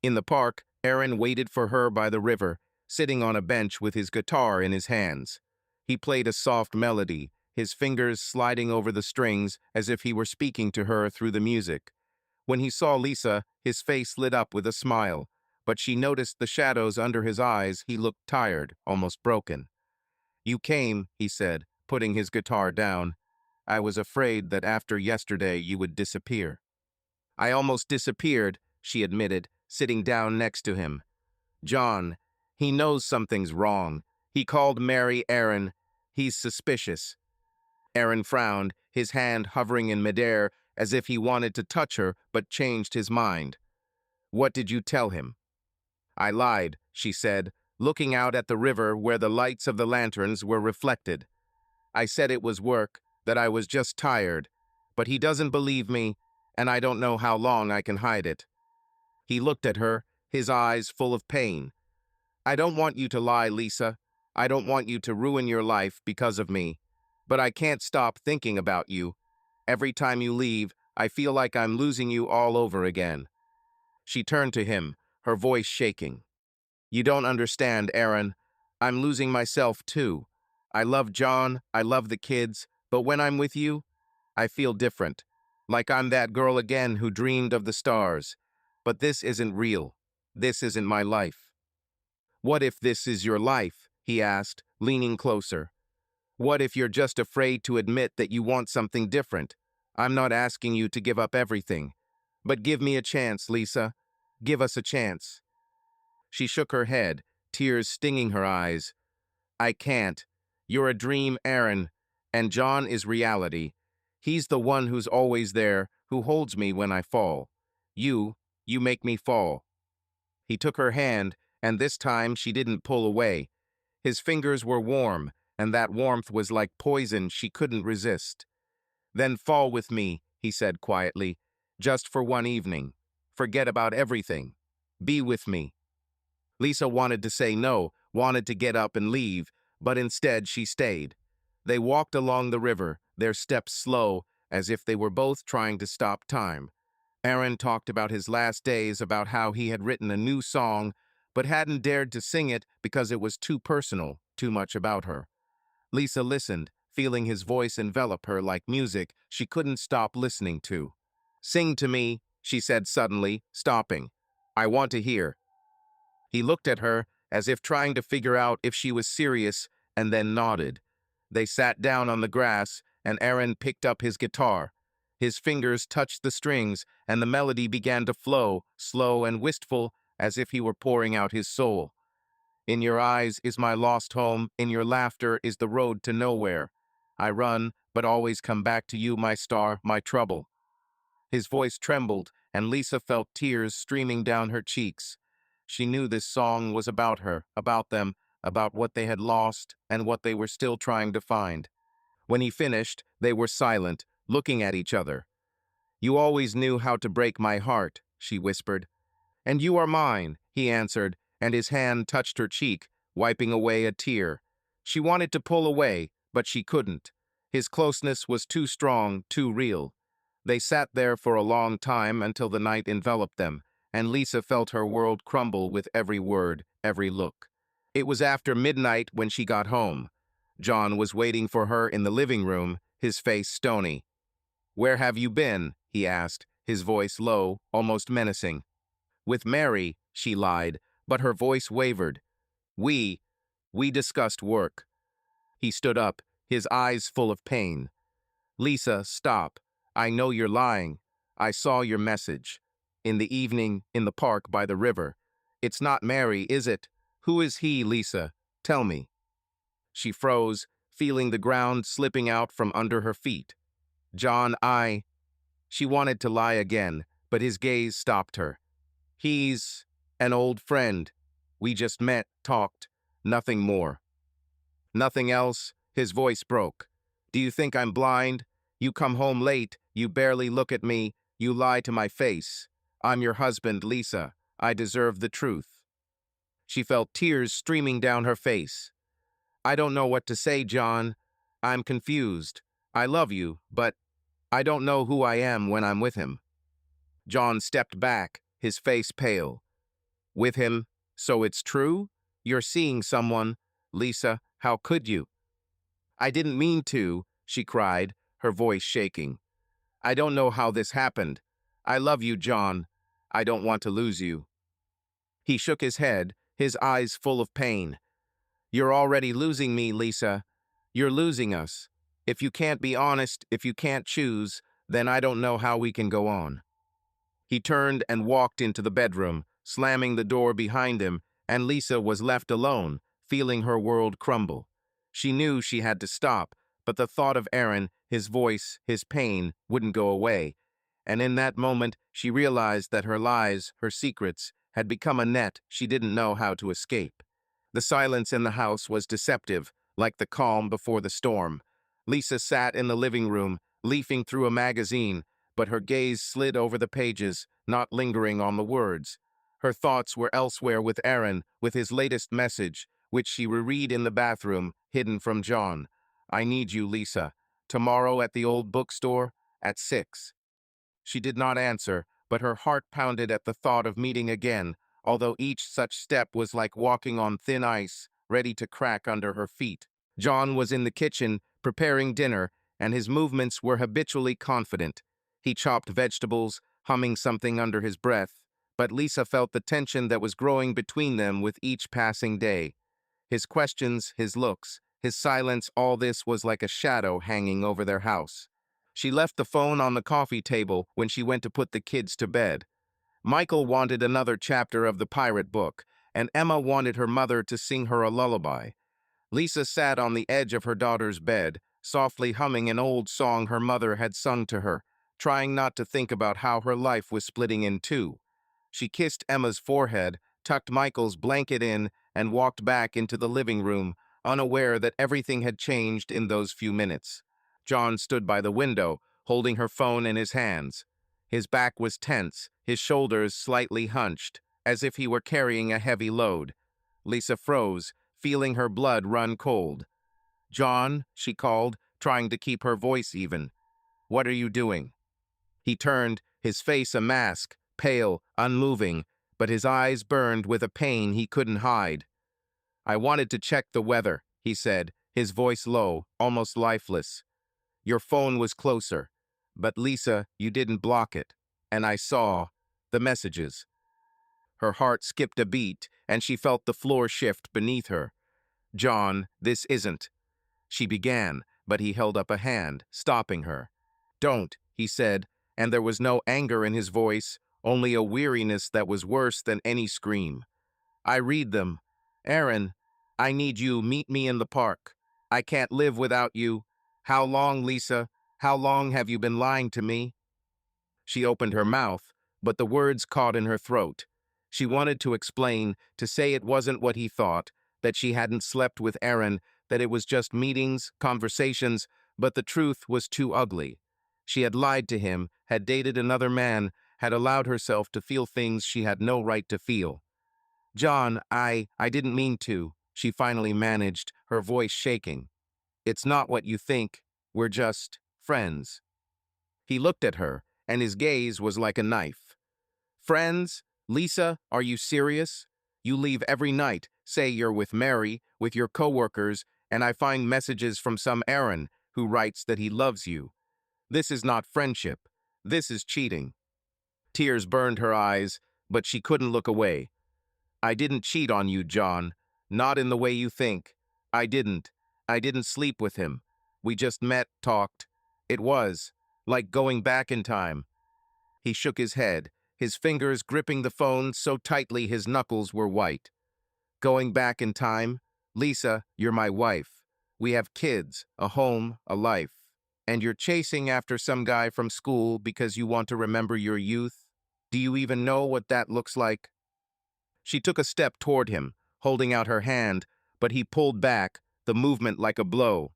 In the park, Aaron waited for her by the river, sitting on a bench with his guitar in his hands. He played a soft melody, his fingers sliding over the strings as if he were speaking to her through the music. When he saw Lisa, his face lit up with a smile, but she noticed the shadows under his eyes. He looked tired, almost broken. You came, he said, putting his guitar down. I was afraid that after yesterday you would disappear. I almost disappeared, she admitted, sitting down next to him. John, he knows something's wrong. He called Mary Aaron. He's suspicious. Aaron frowned, his hand hovering in midair as if he wanted to touch her but changed his mind. What did you tell him? I lied, she said, looking out at the river where the lights of the lanterns were reflected. I said it was work, that I was just tired, but he doesn't believe me, and I don't know how long I can hide it. He looked at her, his eyes full of pain. I don't want you to lie, Lisa. I don't want you to ruin your life because of me. But I can't stop thinking about you. Every time you leave, I feel like I'm losing you all over again. She turned to him, her voice shaking. You don't understand, Aaron. I'm losing myself too. I love John, I love the kids, but when I'm with you, I feel different. Like I'm that girl again who dreamed of the stars. But this isn't real. This isn't my life. What if this is your life? He asked, leaning closer. What if you're just afraid to admit that you want something different? I'm not asking you to give up everything. But give me a chance, Lisa. Give us a chance. She shook her head, tears stinging her eyes. I can't. You're a dream, Aaron, and John is reality. He's the one who's always there, who holds me when I fall. You make me fall. He took her hand, and this time she didn't pull away. His fingers were warm, and that warmth was like poison she couldn't resist. Then fall with me, he said quietly, just for one evening. Forget about everything. Be with me. Lisa wanted to say no, wanted to get up and leave, but instead she stayed. They walked along the river, their steps slow, as if they were both trying to stop time. Aaron talked about his last days, about how he had written a new song, but hadn't dared to sing it because it was too personal, too much about her. Lisa listened, feeling his voice envelop her like music she couldn't stop listening to. Sing to me, she said suddenly, stopping. I want to hear. He looked at her, as if trying to figure out if she was serious, and then nodded. They sat down on the grass, and Aaron picked up his guitar. His fingers touched the strings, and the melody began to flow, slow and wistful, as if he were pouring out his soul. In your eyes is my lost home, in your laughter is the road to nowhere. I run, but always come back to you, my star, my trouble. His voice trembled, and Lisa felt tears streaming down her cheeks. She knew this song was about her, about them, about what they had lost and what they were still trying to find. When he finished, they were silent, looking at each other. "You always knew how to break my heart," she whispered. "And you are mine," he answered, and his hand touched her cheek, wiping away a tear. She wanted to pull away, but she couldn't. His closeness was too strong, too real. They sat there for a long time until the night enveloped them, and Lisa felt her world crumble with every word, every look. It was after midnight when she got home. John was waiting for her in the living room, his face stony. "Where have you been?" he asked, his voice low, almost menacing. "With Mary," she lied, but her voice wavered. We discussed work." He stood up, his eyes full of pain. "Lisa, stop. I know you're lying. I saw your message. In the evening, in the park by the river. It's not Mary, is it? Who is he, Lisa? Tell me." She froze, feeling the ground slipping out from under her feet. "John, She wanted to lie again, but his gaze stopped her. "He's an old friend. We just met, talked, nothing more." "Nothing else?" His voice broke. "Do you think I'm blind? You come home late, you barely look at me, you lie to my face. I'm your husband, Lisa. I deserve the truth." She felt tears streaming down her face. "I don't know what to say, John. I'm confused. I love you, but I don't know who I am when I'm with him." John stepped back, his face pale. "With him? So it's true? You're seeing someone? Lisa, how could you?" "I didn't mean to," she cried, her voice shaking. "I don't know how this happened. I love you, John. I don't want to lose you." He shook his head, his eyes full of pain. "You're already losing me, Lisa. You're losing us. If you can't be honest, if you can't choose, then I don't know how we can go on." He turned and walked into the bedroom, slamming the door behind him, and Lisa was left alone, feeling her world crumble. She knew she had to stop, but the thought of Aaron, his voice, his pain, wouldn't go away. And in that moment, she realized that her lies, her secrets, had become a net she didn't know how to escape. The silence in the house was deceptive, like the calm before the storm. Lisa sat in the living room, leafing through a magazine, but her gaze slid over the pages, not lingering on the words. Her thoughts were elsewhere with Aaron, with his latest message, which she reread in the bathroom, hidden from John. "I need you, Lisa. Tomorrow at the old bookstore, at 6. She did not answer, but her heart pounded at the thought of meeting again, although each such step was like walking on thin ice, ready to crack under her feet. John was in the kitchen, preparing dinner, and his movements were habitually confident. He chopped vegetables, humming something under his breath, but Lisa felt the tension that was growing between them with each passing day. His questions, his looks, his silence, all this was like a shadow hanging over their house. She left the phone on the coffee table when she went to put the kids to bed. Michael wanted another chapter of the pirate book, and Emma wanted her mother to sing her a lullaby. Lisa sat on the edge of her daughter's bed, softly humming an old song her mother had sung to her, trying not to think about how her life was splitting in two. She kissed Emma's forehead, tucked Michael's blanket in, and walked back into the living room, unaware that everything had changed in those few minutes. John stood by the window, holding her phone in his hands. His back was tense, his shoulders slightly hunched, as if he were carrying a heavy load. Lisa froze, feeling her blood run cold. "John," she called, trying to keep her voice even. "What are you doing?" He turned, his face a mask, pale, unmoving, but his eyes burned with a pain he couldn't hide. "I wanted to check the weather," he said, his voice low, almost lifeless. "Your phone was closer. But Lisa, you didn't block it. And I saw the messages." Her heart skipped a beat, and she felt the floor shift beneath her. "John, this isn't." She began, but he held up a hand, stopping her. "Don't," he said, and there was no anger in his voice, only a weariness that was worse than any scream. "I read them. Aaron, I need you. Meet me in the park. I can't live without you. How long, Lisa? How long have you been lying to me?" She opened her mouth, but the words caught in her throat. She wanted to explain, to say it wasn't what he thought, that she hadn't slept with Aaron, that it was just meetings, conversations, but the truth was too ugly. She had lied to him, had dated another man, had allowed herself to feel things she had no right to feel. "John, I didn't mean to," she finally managed, her voice shaking. "It's not what you think. We're just friends." He looked at her, and his gaze was like a knife. "Friends? Lisa, are you serious? You leave every night, say you're with Mary, with your coworkers, and I find messages from some Aaron who writes that he loves you. This is not friendship. This is cheating." Tears burned her eyes, but she couldn't look away. "I didn't cheat on you, John. Not in the way you think. I didn't. I didn't sleep with him. We just met, talked. It was like going back in time." He shook his head, his fingers gripping the phone so tightly his knuckles were white. "Going back in time? Lisa, you're my wife. We have kids, a home, a life. And you're chasing after some guy from school because you want to remember your youth? Do you even know what that looks like?" She took a step toward him, holding out her hand, but he pulled back, the movement like a blow.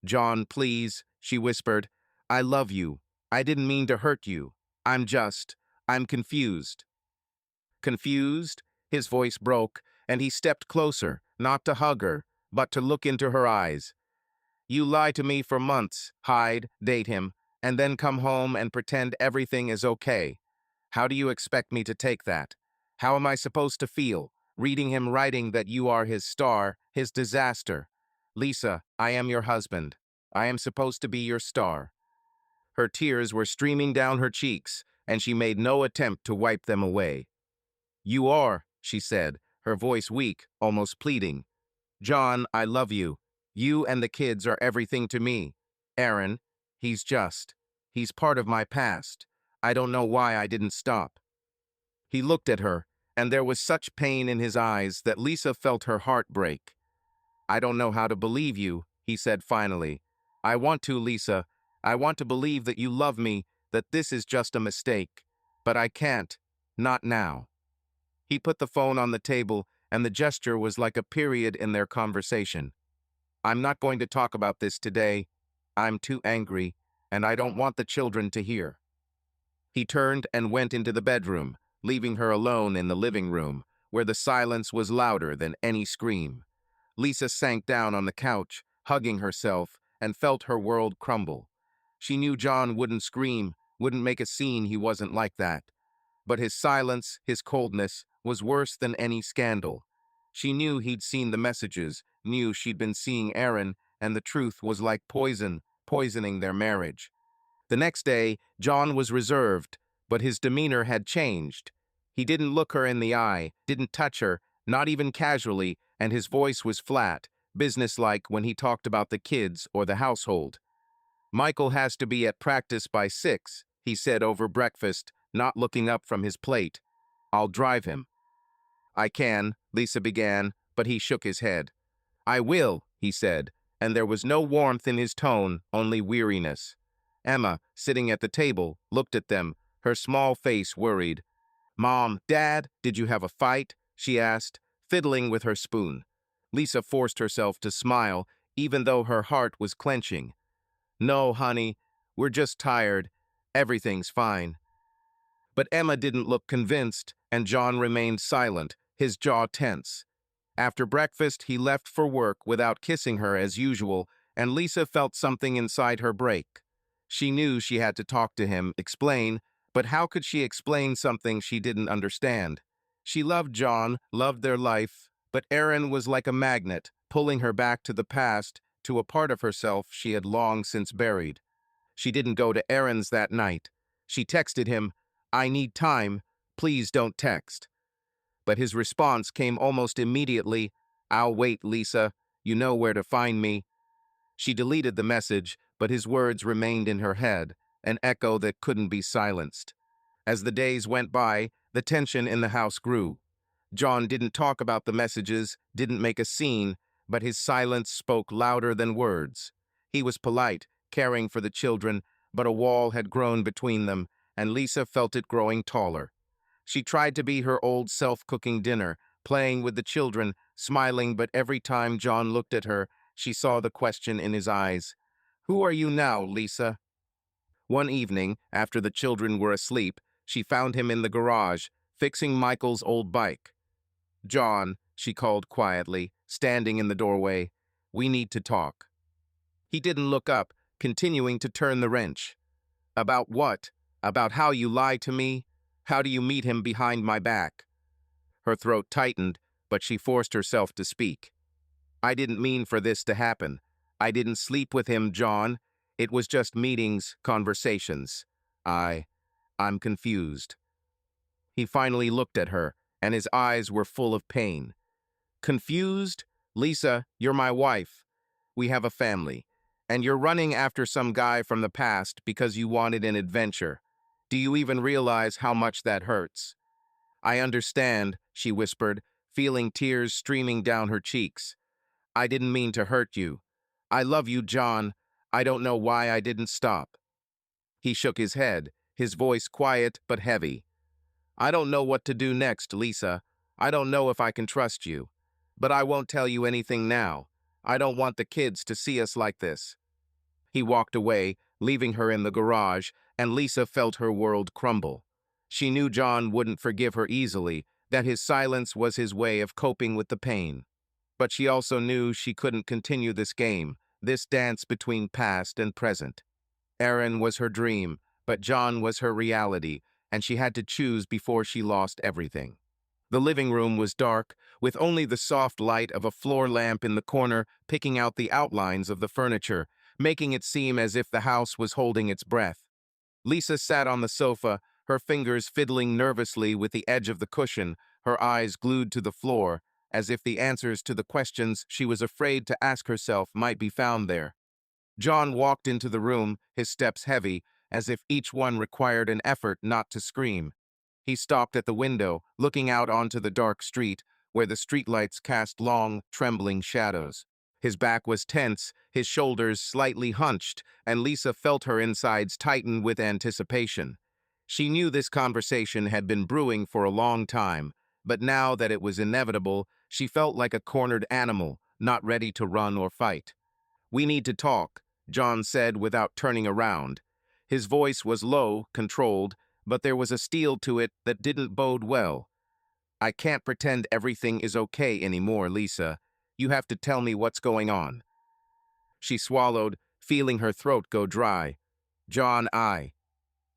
"John, please," she whispered. "I love you. I didn't mean to hurt you. I'm confused." Confused? His voice broke, and he stepped closer, not to hug her, but to look into her eyes. "You lie to me for months, hide, date him, and then come home and pretend everything is okay. How do you expect me to take that? How am I supposed to feel, reading him writing that you are his star, his disaster? Lisa, I am your husband. I am supposed to be your star." Her tears were streaming down her cheeks, and she made no attempt to wipe them away. "You are," she said, her voice weak, almost pleading. "John, I love you. You and the kids are everything to me. Aaron, he's part of my past. I don't know why I didn't stop." He looked at her, and there was such pain in his eyes that Lisa felt her heart break. "I don't know how to believe you," he said finally. "I want to, Lisa. I want to believe that you love me, that this is just a mistake. But I can't. Not now." He put the phone on the table, and the gesture was like a period in their conversation. "I'm not going to talk about this today. I'm too angry, and I don't want the children to hear." He turned and went into the bedroom, leaving her alone in the living room, where the silence was louder than any scream. Lisa sank down on the couch, hugging herself, and felt her world crumble. She knew John wouldn't scream, wouldn't make a scene. He wasn't like that. But his silence, his coldness, was worse than any scandal. She knew he'd seen the messages, knew she'd been seeing Aaron, and the truth was like poison, poisoning their marriage. The next day, John was reserved, but his demeanor had changed. He didn't look her in the eye, didn't touch her, not even casually, and his voice was flat, businesslike when he talked about the kids or the household. "Michael has to be at practice by 6, he said over breakfast, not looking up from his plate. "I'll drive him." "I can," Lisa began, but he shook his head. "I will," he said, and there was no warmth in his tone, only weariness. Emma, sitting at the table, looked at them, her small face worried. "Mom, Dad, did you have a fight?" she asked, fiddling with her spoon. Lisa forced herself to smile, even though her heart was clenching. "No, honey, we're just tired. Everything's fine." But Emma didn't look convinced, and John remained silent, his jaw tense. After breakfast, he left for work without kissing her as usual, and Lisa felt something inside her break. She knew she had to talk to him, explain, but how could she explain something she didn't understand? She loved John, loved their life, but Aaron was like a magnet, pulling her back to the past, to a part of herself she had long since buried. She didn't go to Aaron's that night. She texted him, "I need time. Please don't text." But his response came almost immediately, "I'll wait, Lisa. You know where to find me." She deleted the message, but his words remained in her head, an echo that couldn't be silenced. As the days went by, the tension in the house grew. John didn't talk about the messages, didn't make a scene, but his silence spoke louder than words. He was polite, caring for the children, but a wall had grown between them, and Lisa felt it growing taller. She tried to be her old self cooking dinner, playing with the children, smiling, but every time John looked at her, she saw the question in his eyes. "Who are you now, Lisa?" One evening, after the children were asleep, she found him in the garage, fixing Michael's old bike. "John," she called quietly, standing in the doorway, "we need to talk." He didn't look up, continuing to turn the wrench. "About what? About how you lie to me? How do you meet him behind my back?" Her throat tightened, but she forced herself to speak. "I didn't mean for this to happen. I didn't sleep with him, John. It was just meetings, conversations. I'm confused." He finally looked at her, and his eyes were full of pain. "Confused? Lisa, you're my wife. We have a family. And you're running after some guy from the past because you wanted an adventure. Do you even realize how much that hurts?" "I understand," she whispered, feeling tears streaming down her cheeks. "I didn't mean to hurt you. I love you, John. I don't know why I didn't stop." He shook his head, his voice quiet but heavy. "I don't know what to do next, Lisa. I don't know if I can trust you. But I won't tell you anything now. I don't want the kids to see us like this." He walked away, leaving her in the garage, and Lisa felt her world crumble. She knew John wouldn't forgive her easily, that his silence was his way of coping with the pain. But she also knew she couldn't continue this game, this dance between past and present. Aaron was her dream, but John was her reality, and she had to choose before she lost everything. The living room was dark, with only the soft light of a floor lamp in the corner picking out the outlines of the furniture, making it seem as if the house was holding its breath. Lisa sat on the sofa, her fingers fiddling nervously with the edge of the cushion, her eyes glued to the floor, as if the answers to the questions she was afraid to ask herself might be found there. John walked into the room, his steps heavy, as if each one required an effort not to scream. He stopped at the window, looking out onto the dark street, where the streetlights cast long, trembling shadows. His back was tense, his shoulders slightly hunched, and Lisa felt her insides tighten with anticipation. She knew this conversation had been brewing for a long time, but now that it was inevitable, she felt like a cornered animal, not ready to run or fight. "We need to talk," John said without turning around. His voice was low, controlled, but there was a steel to it that didn't bode well. "I can't pretend everything is okay anymore, Lisa. You have to tell me what's going on." She swallowed, feeling her throat go dry. "John,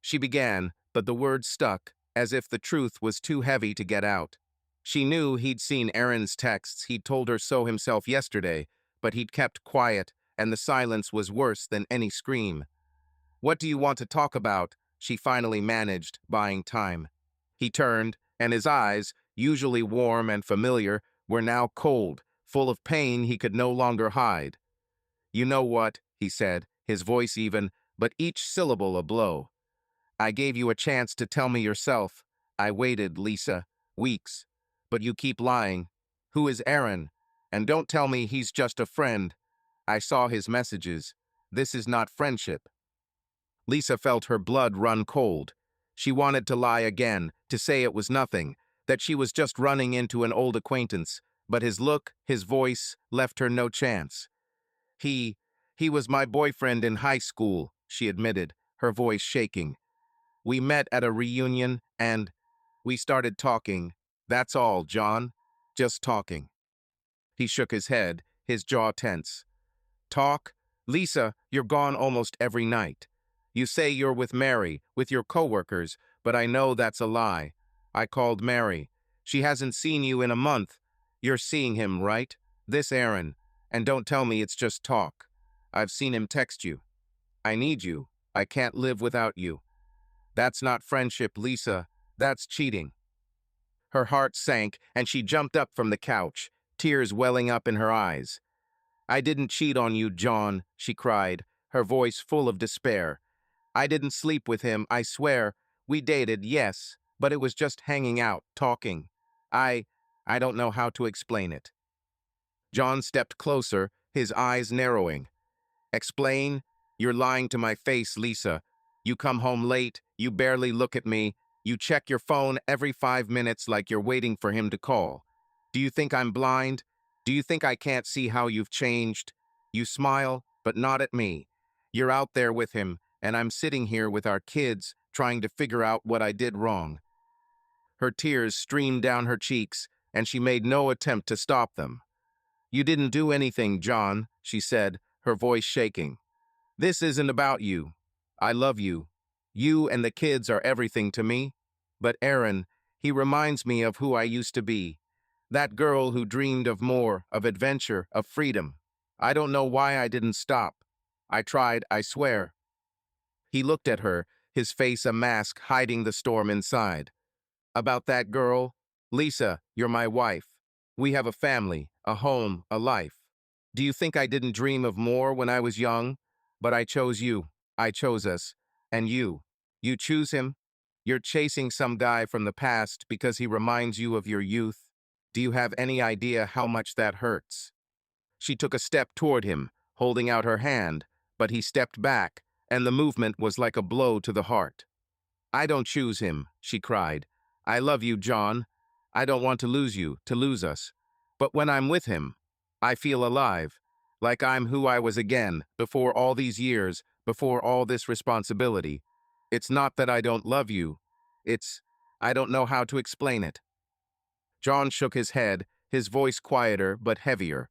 She began, but the words stuck, as if the truth was too heavy to get out. She knew he'd seen Aaron's texts, he'd told her so himself yesterday, but he'd kept quiet, and the silence was worse than any scream. "What do you want to talk about?" she finally managed, buying time. He turned, and his eyes, usually warm and familiar, were now cold, full of pain he could no longer hide. "You know what?" he said, his voice even, but each syllable a blow. "I gave you a chance to tell me yourself. I waited, Lisa, weeks. But you keep lying. Who is Aaron? And don't tell me he's just a friend. I saw his messages. This is not friendship." Lisa felt her blood run cold. She wanted to lie again, to say it was nothing, that she was just running into an old acquaintance, but his look, his voice, left her no chance. He was my boyfriend in high school," she admitted, her voice shaking. "We met at a reunion, and we started talking. That's all, John. Just talking." He shook his head, his jaw tense. "Talk? Lisa, you're gone almost every night. You say you're with Mary, with your coworkers, but I know that's a lie. I called Mary. She hasn't seen you in a month. You're seeing him, right? This Aaron. And don't tell me it's just talk. I've seen him text you. I need you. I can't live without you. That's not friendship, Lisa. That's cheating." Her heart sank, and she jumped up from the couch, tears welling up in her eyes. "I didn't cheat on you, John," she cried, her voice full of despair. "I didn't sleep with him, I swear. We dated, yes, but it was just hanging out, talking. I I don't know how to explain it." John stepped closer, his eyes narrowing. "Explain? You're lying to my face, Lisa. You come home late, you barely look at me, you check your phone every 5 minutes like you're waiting for him to call. Do you think I'm blind? Do you think I can't see how you've changed? You smile, but not at me. You're out there with him, and I'm sitting here with our kids, trying to figure out what I did wrong. Her tears streamed down her cheeks, and she made no attempt to stop them. You didn't do anything, John, she said, her voice shaking. This isn't about you. I love you. You and the kids are everything to me. But Aaron, he reminds me of who I used to be. That girl who dreamed of more, of adventure, of freedom. I don't know why I didn't stop. I tried, I swear. He looked at her, his face a mask hiding the storm inside. About that girl? Lisa, you're my wife. We have a family, a home, a life. Do you think I didn't dream of more when I was young? But I chose you. I chose us. And you. You choose him? You're chasing some guy from the past because he reminds you of your youth. Do you have any idea how much that hurts? She took a step toward him, holding out her hand, but he stepped back, and the movement was like a blow to the heart. I don't choose him, she cried. I love you, John. I don't want to lose you, to lose us. But when I'm with him, I feel alive, like I'm who I was again, before all these years, before all this responsibility. It's not that I don't love you. I don't know how to explain it. John shook his head, his voice quieter but heavier.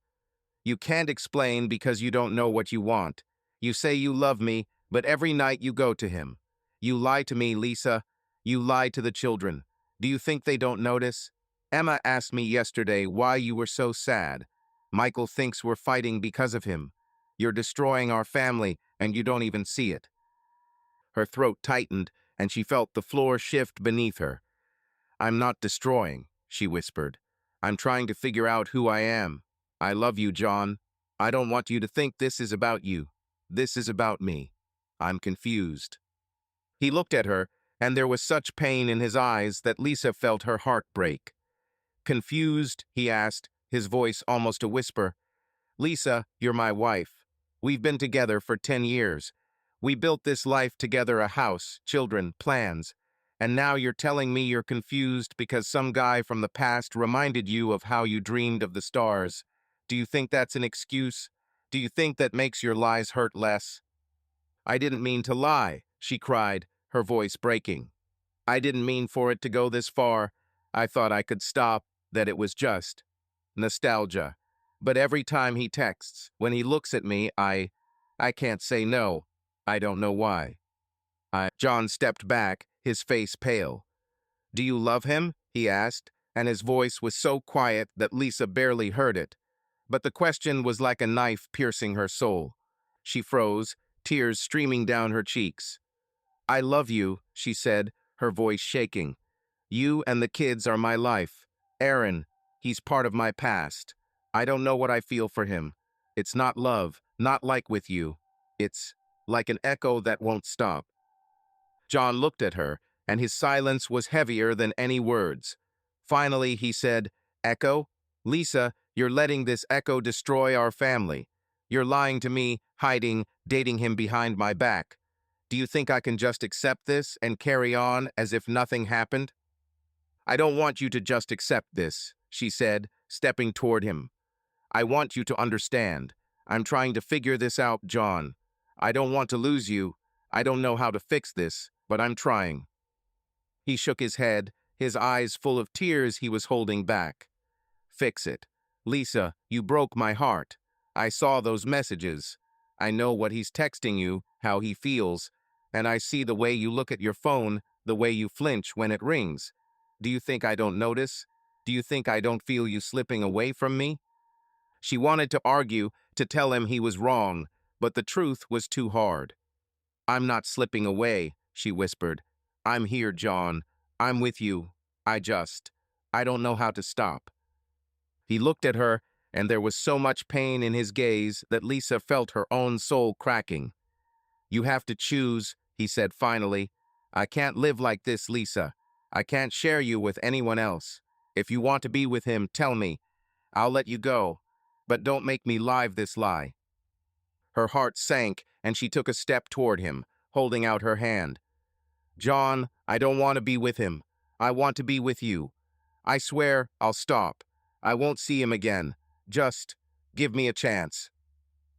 You can't explain because you don't know what you want. You say you love me, but every night you go to him. You lie to me, Lisa. You lie to the children. Do you think they don't notice? Emma asked me yesterday why you were so sad. Michael thinks we're fighting because of him. You're destroying our family, and you don't even see it. Her throat tightened, and she felt the floor shift beneath her. I'm not destroying, she whispered. I'm trying to figure out who I am. I love you, John. I don't want you to think this is about you. This is about me. I'm confused. He looked at her, and there was such pain in his eyes that Lisa felt her heart break. Confused, he asked, his voice almost a whisper. Lisa, you're my wife. We've been together for 10 years. We built this life together, a house, children, plans. And now you're telling me you're confused because some guy from the past reminded you of how you dreamed of the stars. Do you think that's an excuse? Do you think that makes your lies hurt less? I didn't mean to lie, she cried, her voice breaking. I didn't mean for it to go this far. I thought I could stop, that it was just nostalgia. But every time he texts, when he looks at me, I can't say no. I don't know why. John stepped back, his face pale. Do you love him? He asked, and his voice was so quiet that Lisa barely heard it. But the question was like a knife piercing her soul. She froze, tears streaming down her cheeks. I love you, she said, her voice shaking. You and the kids are my life. Aaron, he's part of my past. I don't know what I feel for him. It's not love, not like with you. It's like an echo that won't stop. John looked at her, and his silence was heavier than any words. Finally, he said, Echo? Lisa, you're letting this echo destroy our family. You're lying to me, hiding, dating him behind my back. Do you think I can just accept this and carry on as if nothing happened? I don't want you to just accept this, she said, stepping toward him. I want you to understand. I'm trying to figure this out, John. I don't want to lose you. I don't know how to fix this, but I'm trying. He shook his head, his eyes full of tears he was holding back. Fix it. Lisa, you broke my heart. I saw those messages. I know what he's texting you, how he feels, and I see the way you look at your phone, the way you flinch when it rings. Do you think I don't notice? Do you think I don't feel you slipping away from me? She wanted to argue, to tell him he was wrong, but the truth was too hard. I'm not slipping away, she whispered. I'm here, John. I'm with you. I don't know how to stop. He looked at her, and there was so much pain in his gaze that Lisa felt her own soul cracking. You have to choose, he said finally. I can't live like this, Lisa. I can't share you with anyone else. If you want to be with him, tell me. I'll let you go. But don't make me live this lie. Her heart sank, and she took a step toward him, holding out her hand. John, I don't want to be with him. I want to be with you. I swear I'll stop. I won't see him again. Just give me a chance.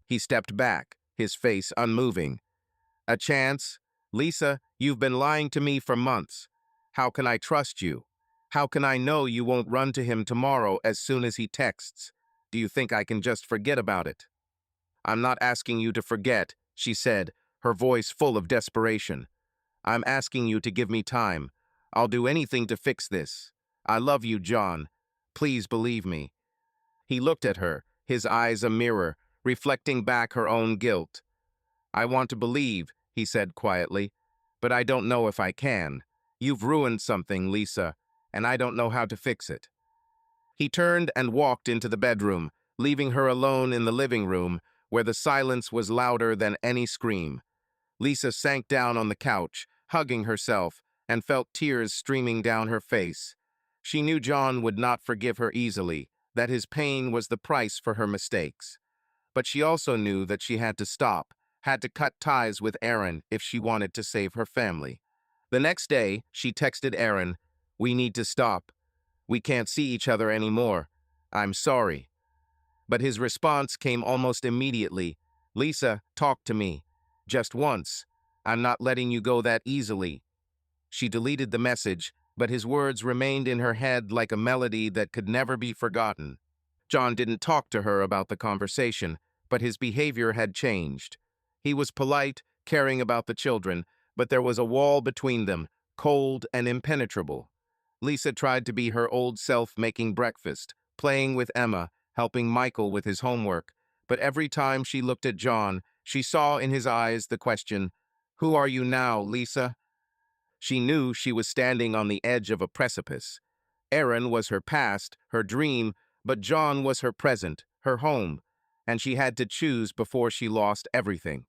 He stepped back, his face unmoving. A chance? Lisa, you've been lying to me for months. How can I trust you? How can I know you won't run to him tomorrow as soon as he texts? Do you think I can just forget about it? I'm not asking you to forget, she said, her voice full of desperation. I'm asking you to give me time. I'll do anything to fix this. I love you, John. Please believe me. He looked at her, his eyes a mirror, reflecting back her own guilt. I want to believe, he said quietly, but I don't know if I can. You've ruined something, Lisa, and I don't know how to fix it. He turned and walked into the bedroom, leaving her alone in the living room, where the silence was louder than any scream. Lisa sank down on the couch, hugging herself, and felt tears streaming down her face. She knew John would not forgive her easily, that his pain was the price for her mistakes. But she also knew that she had to stop, had to cut ties with Aaron if she wanted to save her family. The next day, she texted Aaron, "We need to stop. We can't see each other anymore. I'm sorry." But his response came almost immediately. "Lisa, talk to me. Just once. I'm not letting you go that easily." She deleted the message, but his words remained in her head like a melody that could never be forgotten. John didn't talk to her about the conversation, but his behavior had changed. He was polite, caring about the children, but there was a wall between them, cold and impenetrable. Lisa tried to be her old self, making breakfast, playing with Emma, helping Michael with his homework, but every time she looked at John, she saw in his eyes the question, "Who are you now, Lisa?" She knew she was standing on the edge of a precipice. Aaron was her past, her dream, but John was her present, her home, and she had to choose before she lost everything.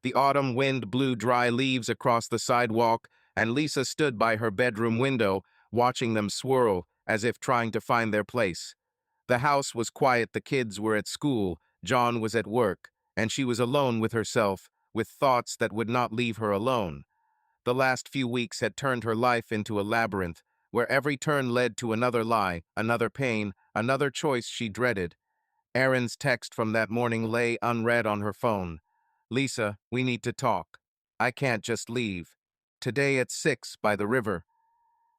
The autumn wind blew dry leaves across the sidewalk, and Lisa stood by her bedroom window, watching them swirl, as if trying to find their place. The house was quiet, the kids were at school, John was at work, and she was alone with herself, with thoughts that would not leave her alone. The last few weeks had turned her life into a labyrinth, where every turn led to another lie, another pain, another choice she dreaded. Aaron's text from that morning lay unread on her phone. "Lisa, we need to talk. I can't just leave. Today at 6 by the river."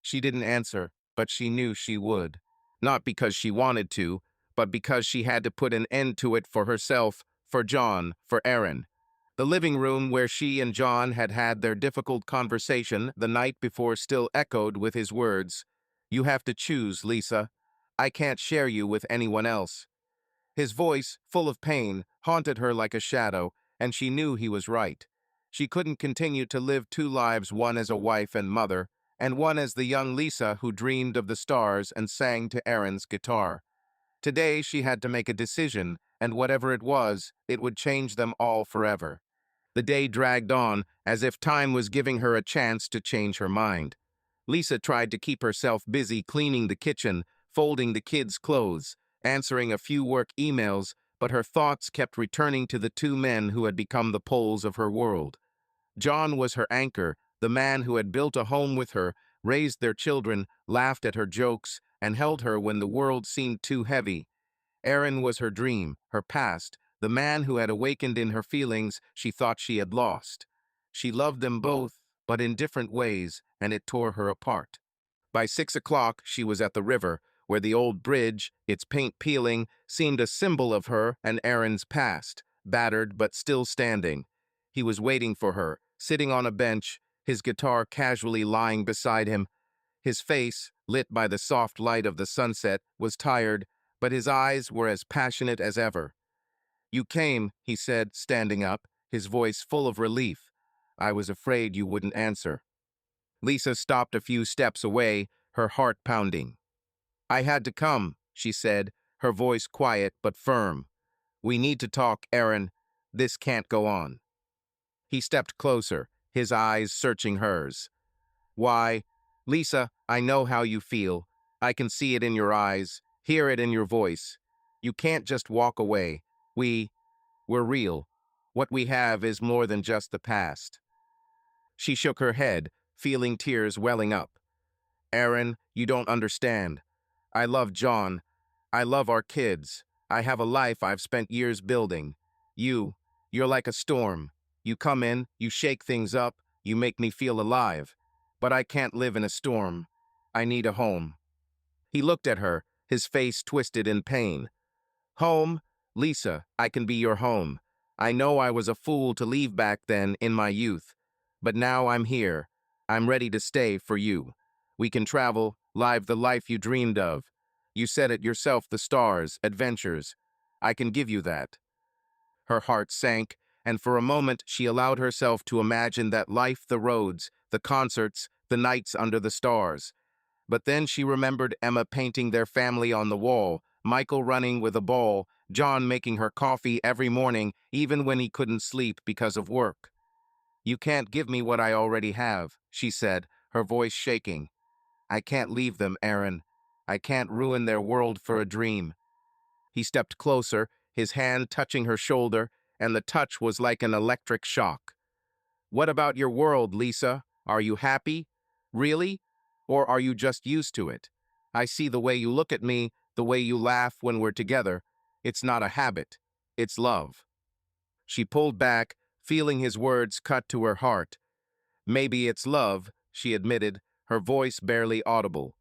She didn't answer, but she knew she would. Not because she wanted to, but because she had to put an end to it for herself, for John, for Aaron. The living room where she and John had had their difficult conversation the night before still echoed with his words, "You have to choose, Lisa. I can't share you with anyone else." His voice, full of pain, haunted her like a shadow, and she knew he was right. She couldn't continue to live two lives, one as a wife and mother, and one as the young Lisa who dreamed of the stars and sang to Aaron's guitar. Today she had to make a decision, and whatever it was, it would change them all forever. The day dragged on, as if time was giving her a chance to change her mind. Lisa tried to keep herself busy cleaning the kitchen, folding the kids' clothes, answering a few work emails, but her thoughts kept returning to the two men who had become the poles of her world. John was her anchor, the man who had built a home with her, raised their children, laughed at her jokes, and held her when the world seemed too heavy. Aaron was her dream, her past, the man who had awakened in her feelings she thought she had lost. She loved them both, but in different ways, and it tore her apart. By 6 o'clock, she was at the river, where the old bridge, its paint peeling, seemed a symbol of her and Aaron's past, battered but still standing. He was waiting for her, sitting on a bench, his guitar casually lying beside him. His face, lit by the soft light of the sunset, was tired, but his eyes were as passionate as ever. "You came," he said, standing up, his voice full of relief. "I was afraid you wouldn't answer." Lisa stopped a few steps away, her heart pounding. "I had to come," she said, her voice quiet but firm. "We need to talk, Aaron. This can't go on." He stepped closer, his eyes searching hers. "Why? Lisa, I know how you feel. I can see it in your eyes, hear it in your voice. You can't just walk away. We're real. What we have is more than just the past." She shook her head, feeling tears welling up. "Aaron, you don't understand. I love John. I love our kids. I have a life I've spent years building. You, you're like a storm. You come in, you shake things up, you make me feel alive. But I can't live in a storm. I need a home." He looked at her, his face twisted in pain. "Home? Lisa, I can be your home. I know I was a fool to leave back then in my youth. But now I'm here. I'm ready to stay for you. We can travel, live the life you dreamed of. You said it yourself, the stars, adventures. I can give you that." Her heart sank, and for a moment she allowed herself to imagine that life, the roads, the concerts, the nights under the stars. But then she remembered Emma painting their family on the wall, Michael running with a ball, John making her coffee every morning, even when he couldn't sleep because of work. "You can't give me what I already have," she said, her voice shaking. "I can't leave them, Aaron. I can't ruin their world for a dream." He stepped closer, his hand touching her shoulder, and the touch was like an electric shock. "What about your world, Lisa? Are you happy? Really? Or are you just used to it? I see the way you look at me, the way you laugh when we're together. It's not a habit. It's love." She pulled back, feeling his words cut to her heart. "Maybe it's love," she admitted, her voice barely audible.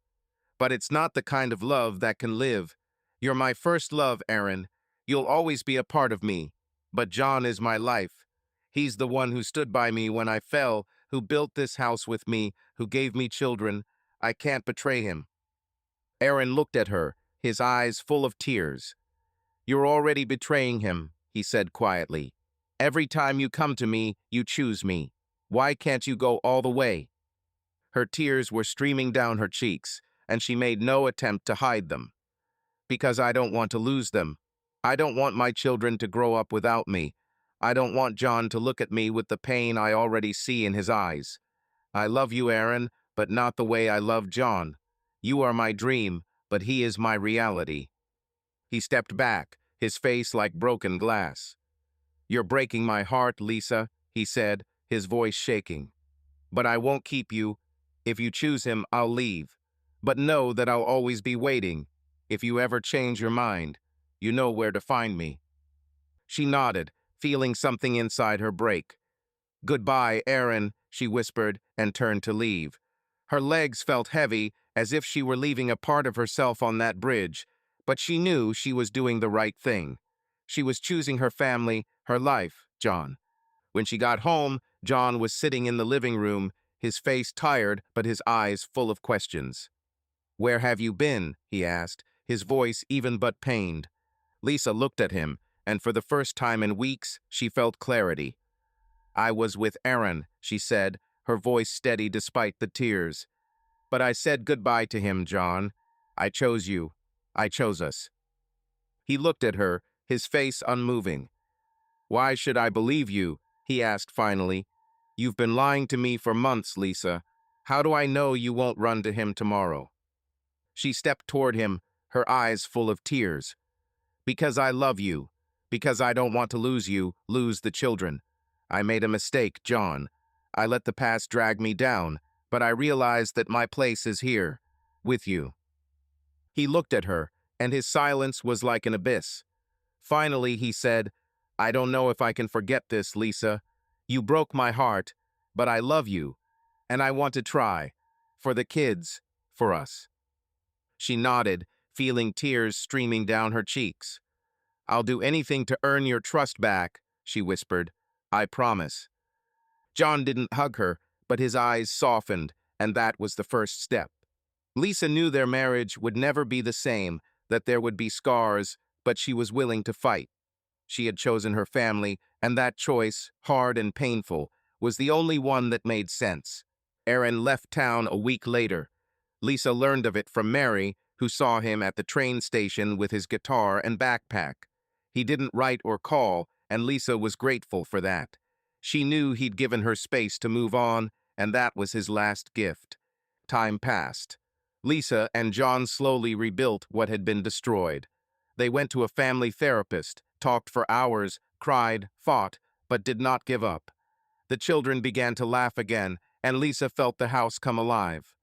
"But it's not the kind of love that can live. You're my first love, Aaron. You'll always be a part of me. But John is my life. He's the one who stood by me when I fell, who built this house with me, who gave me children. I can't betray him." Aaron looked at her, his eyes full of tears. "You're already betraying him," he said quietly. "Every time you come to me, you choose me. Why can't you go all the way?" Her tears were streaming down her cheeks, and she made no attempt to hide them. "Because I don't want to lose them. I don't want my children to grow up without me. I don't want John to look at me with the pain I already see in his eyes. I love you, Aaron, but not the way I love John. You are my dream, but he is my reality." He stepped back, his face like broken glass. "You're breaking my heart, Lisa," he said, his voice shaking. "But I won't keep you. If you choose him, I'll leave. But know that I'll always be waiting. If you ever change your mind, you know where to find me." She nodded, feeling something inside her break. "Goodbye, Aaron," she whispered and turned to leave. Her legs felt heavy, as if she were leaving a part of herself on that bridge, but she knew she was doing the right thing. She was choosing her family, her life, John. When she got home, John was sitting in the living room, his face tired but his eyes full of questions. "Where have you been?" he asked, his voice even but pained. Lisa looked at him, and for the first time in weeks, she felt clarity. "I was with Aaron," she said, her voice steady despite the tears. "But I said goodbye to him, John. I chose you. I chose us." He looked at her, his face unmoving. "Why should I believe you?" he asked finally. "You've been lying to me for months, Lisa. How do I know you won't run to him tomorrow?" She stepped toward him, her eyes full of tears. "Because I love you. Because I don't want to lose you, lose the children. I made a mistake, John. I let the past drag me down, but I realized that my place is here, with you." He looked at her, and his silence was like an abyss. Finally, he said, "I don't know if I can forget this, Lisa. You broke my heart, but I love you, and I want to try. For the kids, for us." She nodded, feeling tears streaming down her cheeks. "I'll do anything to earn your trust back," she whispered. "I promise." John didn't hug her, but his eyes softened, and that was the first step. Lisa knew their marriage would never be the same, that there would be scars, but she was willing to fight. She had chosen her family, and that choice, hard and painful, was the only one that made sense. Aaron left town a week later. Lisa learned of it from Mary, who saw him at the train station with his guitar and backpack. He didn't write or call, and Lisa was grateful for that. She knew he'd given her space to move on, and that was his last gift. Time passed. Lisa and John slowly rebuilt what had been destroyed. They went to a family therapist, talked for hours, cried, fought, but did not give up. The children began to laugh again, and Lisa felt the house come alive.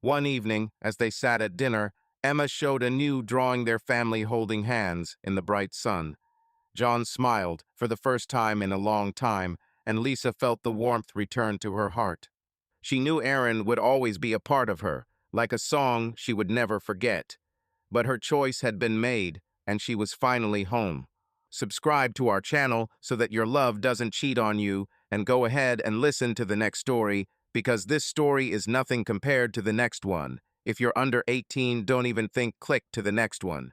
One evening, as they sat at dinner, Emma showed anew, drawing their family holding hands in the bright sun. John smiled for the first time in a long time, and Lisa felt the warmth return to her heart. She knew Aaron would always be a part of her, like a song she would never forget. But her choice had been made, and she was finally home. Subscribe to our channel so that your love doesn't cheat on you, and go ahead and listen to the next story, because this story is nothing compared to the next one. If you're under 18, don't even think click to the next one.